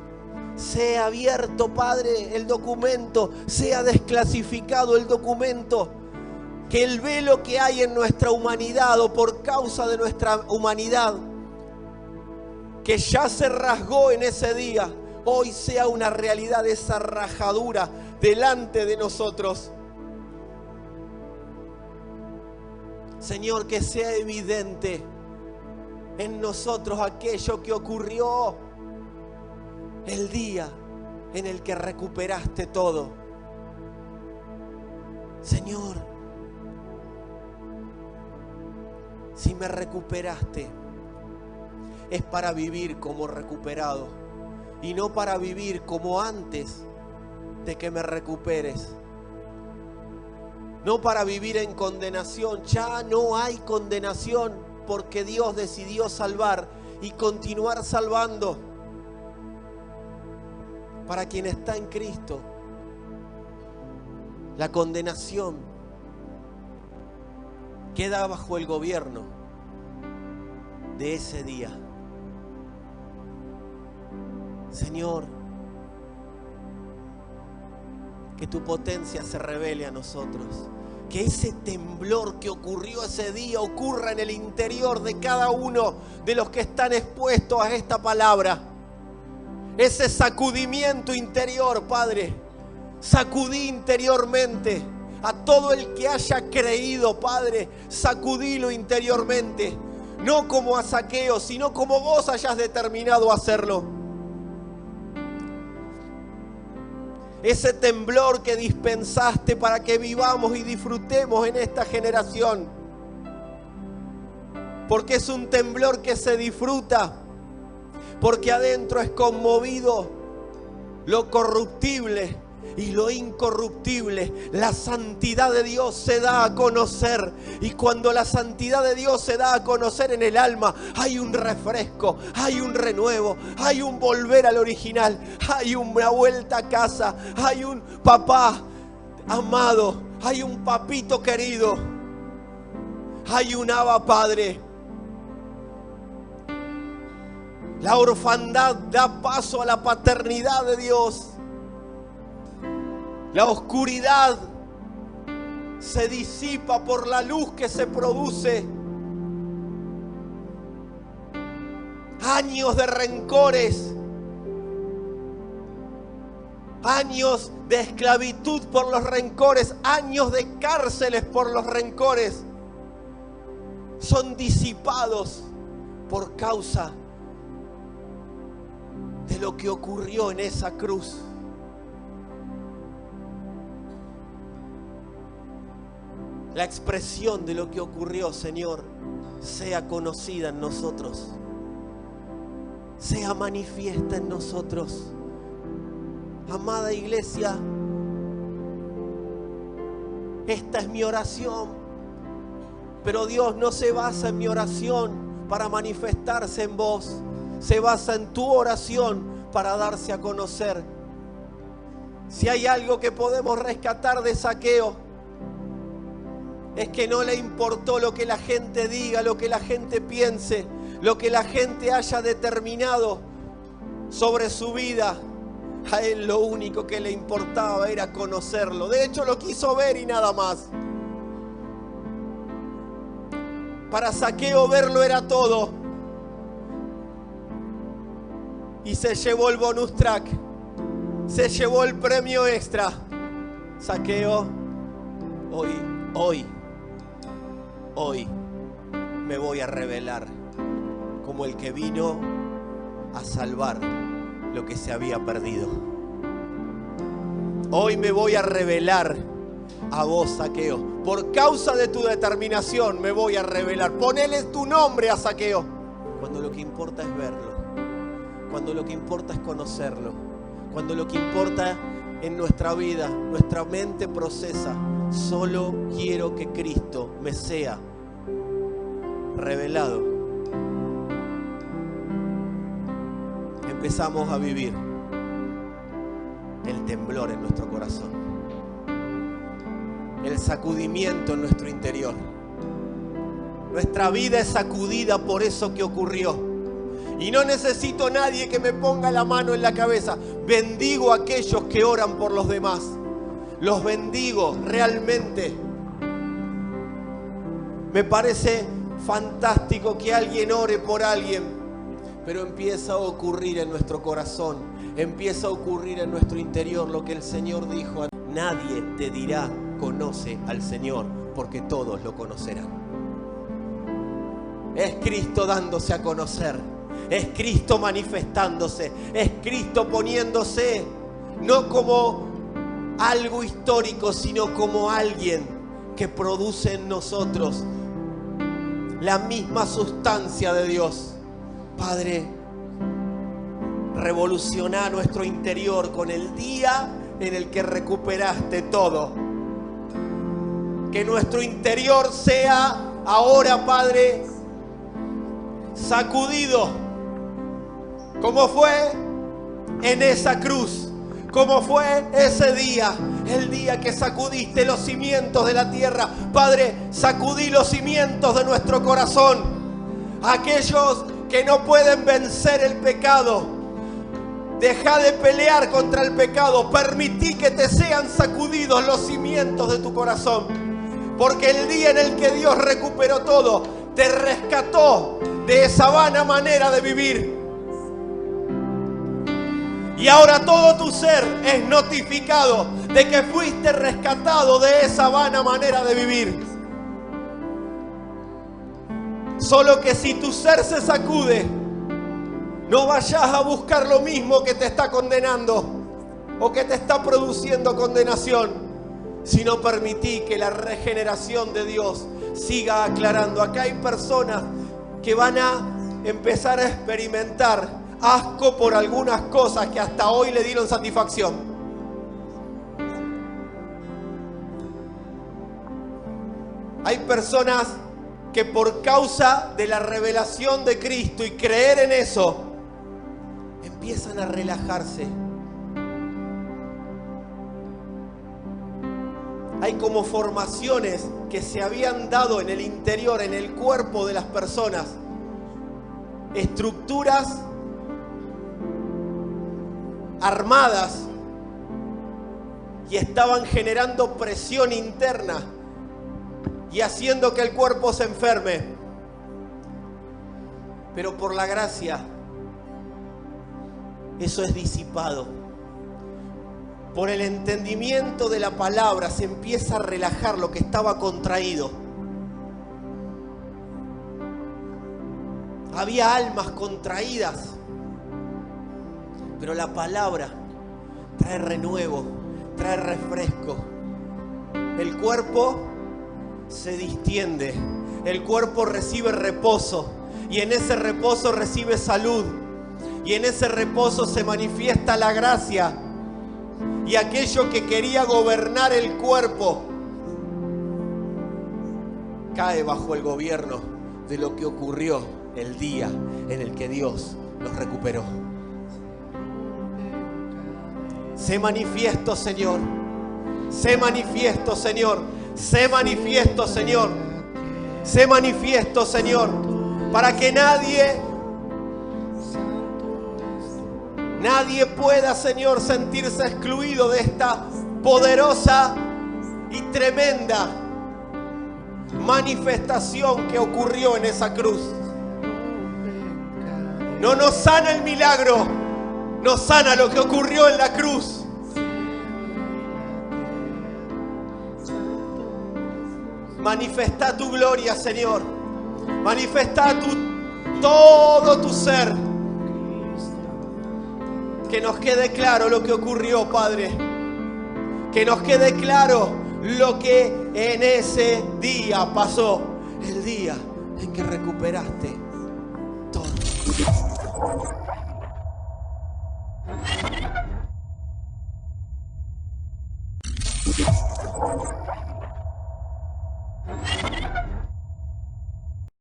Sea abierto, Padre, el documento. Sea desclasificado el documento. Que el velo que hay en nuestra humanidad o por causa de nuestra humanidad, que ya se rasgó en ese día, hoy sea una realidad esa rajadura delante de nosotros. Señor, que sea evidente en nosotros aquello que ocurrió el día en el que recuperaste todo. Señor, si me recuperaste, es para vivir como recuperado y no para vivir como antes de que me recuperes. No para vivir en condenación. Ya no hay condenación porque Dios decidió salvar y continuar salvando. Para quien está en Cristo, la condenación queda bajo el gobierno de ese día. Señor, que tu potencia se revele a nosotros. Que ese temblor que ocurrió ese día ocurra en el interior de cada uno de los que están expuestos a esta palabra. Ese sacudimiento interior, Padre. Sacudí interiormente a todo el que haya creído, Padre. Sacudílo interiormente. No como a Zaqueo, sino como vos hayas determinado hacerlo. Ese temblor que dispensaste para que vivamos y disfrutemos en esta generación. Porque es un temblor que se disfruta. Porque adentro es conmovido lo corruptible y lo incorruptible. La santidad de Dios se da a conocer. Y cuando la santidad de Dios se da a conocer en el alma, hay un refresco, hay un renuevo, hay un volver al original, hay una vuelta a casa, hay un papá amado, hay un papito querido, hay un Abba Padre. La orfandad da paso a la paternidad de Dios. La oscuridad se disipa por la luz que se produce. Años de rencores, años de esclavitud por los rencores, años de cárceles por los rencores, son disipados por causa de lo que ocurrió en esa cruz. La expresión de lo que ocurrió, Señor, sea conocida en nosotros, sea manifiesta en nosotros. Amada iglesia, esta es mi oración, pero Dios no se basa en mi oración para manifestarse en vos, se basa en tu oración para darse a conocer. Si hay algo que podemos rescatar de Zaqueo, es que no le importó lo que la gente diga, lo que la gente piense, lo que la gente haya determinado sobre su vida. A él lo único que le importaba era conocerlo. De hecho, lo quiso ver y nada más. Para Zaqueo verlo era todo. Y se llevó el bonus track. Se llevó el premio extra. Zaqueo, hoy me voy a revelar como el que vino a salvar lo que se había perdido. Hoy me voy a revelar a vos, Zaqueo. Por causa de tu determinación me voy a revelar. Ponele tu nombre a Zaqueo. Cuando lo que importa es verlo, cuando lo que importa es conocerlo, cuando lo que importa en nuestra vida, nuestra mente procesa, solo quiero que Cristo me sea revelado. Empezamos a vivir el temblor en nuestro corazón, el sacudimiento en nuestro interior. Nuestra vida es sacudida por eso que ocurrió. Y no necesito nadie que me ponga la mano en la cabeza. Bendigo a aquellos que oran por los demás. Los bendigo realmente. Me parece fantástico que alguien ore por alguien, pero empieza a ocurrir en nuestro corazón, empieza a ocurrir en nuestro interior lo que el Señor dijo. Nadie te dirá conoce al Señor, porque todos lo conocerán. Es Cristo dándose a conocer, es Cristo manifestándose, es Cristo poniéndose no como algo histórico, sino como alguien que produce en nosotros la misma sustancia de Dios. Padre, revoluciona nuestro interior con el día en el que recuperaste todo. Que nuestro interior sea ahora, Padre, sacudido, como fue en esa cruz, como fue ese día, el día que sacudiste los cimientos de la tierra. Padre, sacudí los cimientos de nuestro corazón. Aquellos que no pueden vencer el pecado, Deja de pelear contra el pecado. Permití que te sean sacudidos los cimientos de tu corazón. Porque el día en el que Dios recuperó todo, te rescató de esa vana manera de vivir. Y ahora todo tu ser es notificado de que fuiste rescatado de esa vana manera de vivir. Solo que si tu ser se sacude, no vayas a buscar lo mismo que te está condenando o que te está produciendo condenación, sino permití que la regeneración de Dios siga aclarando. Acá hay personas que van a empezar a experimentar asco por algunas cosas que hasta hoy le dieron satisfacción. Hay personas que por causa de la revelación de Cristo y creer en eso, empiezan a relajarse. Hay como formaciones que se habían dado en el interior, en el cuerpo de las personas, estructuras armadas, y estaban generando presión interna y haciendo que el cuerpo se enferme. Pero por la gracia, eso es disipado. Por el entendimiento de la palabra se empieza a relajar lo que estaba contraído. Había almas contraídas, pero la palabra trae renuevo, trae refresco. El cuerpo se distiende, el cuerpo recibe reposo, y en ese reposo recibe salud, y en ese reposo se manifiesta la gracia, y aquello que quería gobernar el cuerpo cae bajo el gobierno de lo que ocurrió el día en el que Dios los recuperó. Sé manifiesto, Señor. Sé manifiesto, Señor. Sé manifiesto, Señor. Sé manifiesto, Señor. Para que nadie pueda, Señor, sentirse excluido de esta poderosa y tremenda manifestación que ocurrió en esa cruz. No nos sana el milagro, nos sana lo que ocurrió en la cruz. Manifesta tu gloria, Señor. Manifesta todo tu ser. Que nos quede claro lo que ocurrió, Padre. Que nos quede claro lo que en ese día pasó. El día en que recuperaste todo.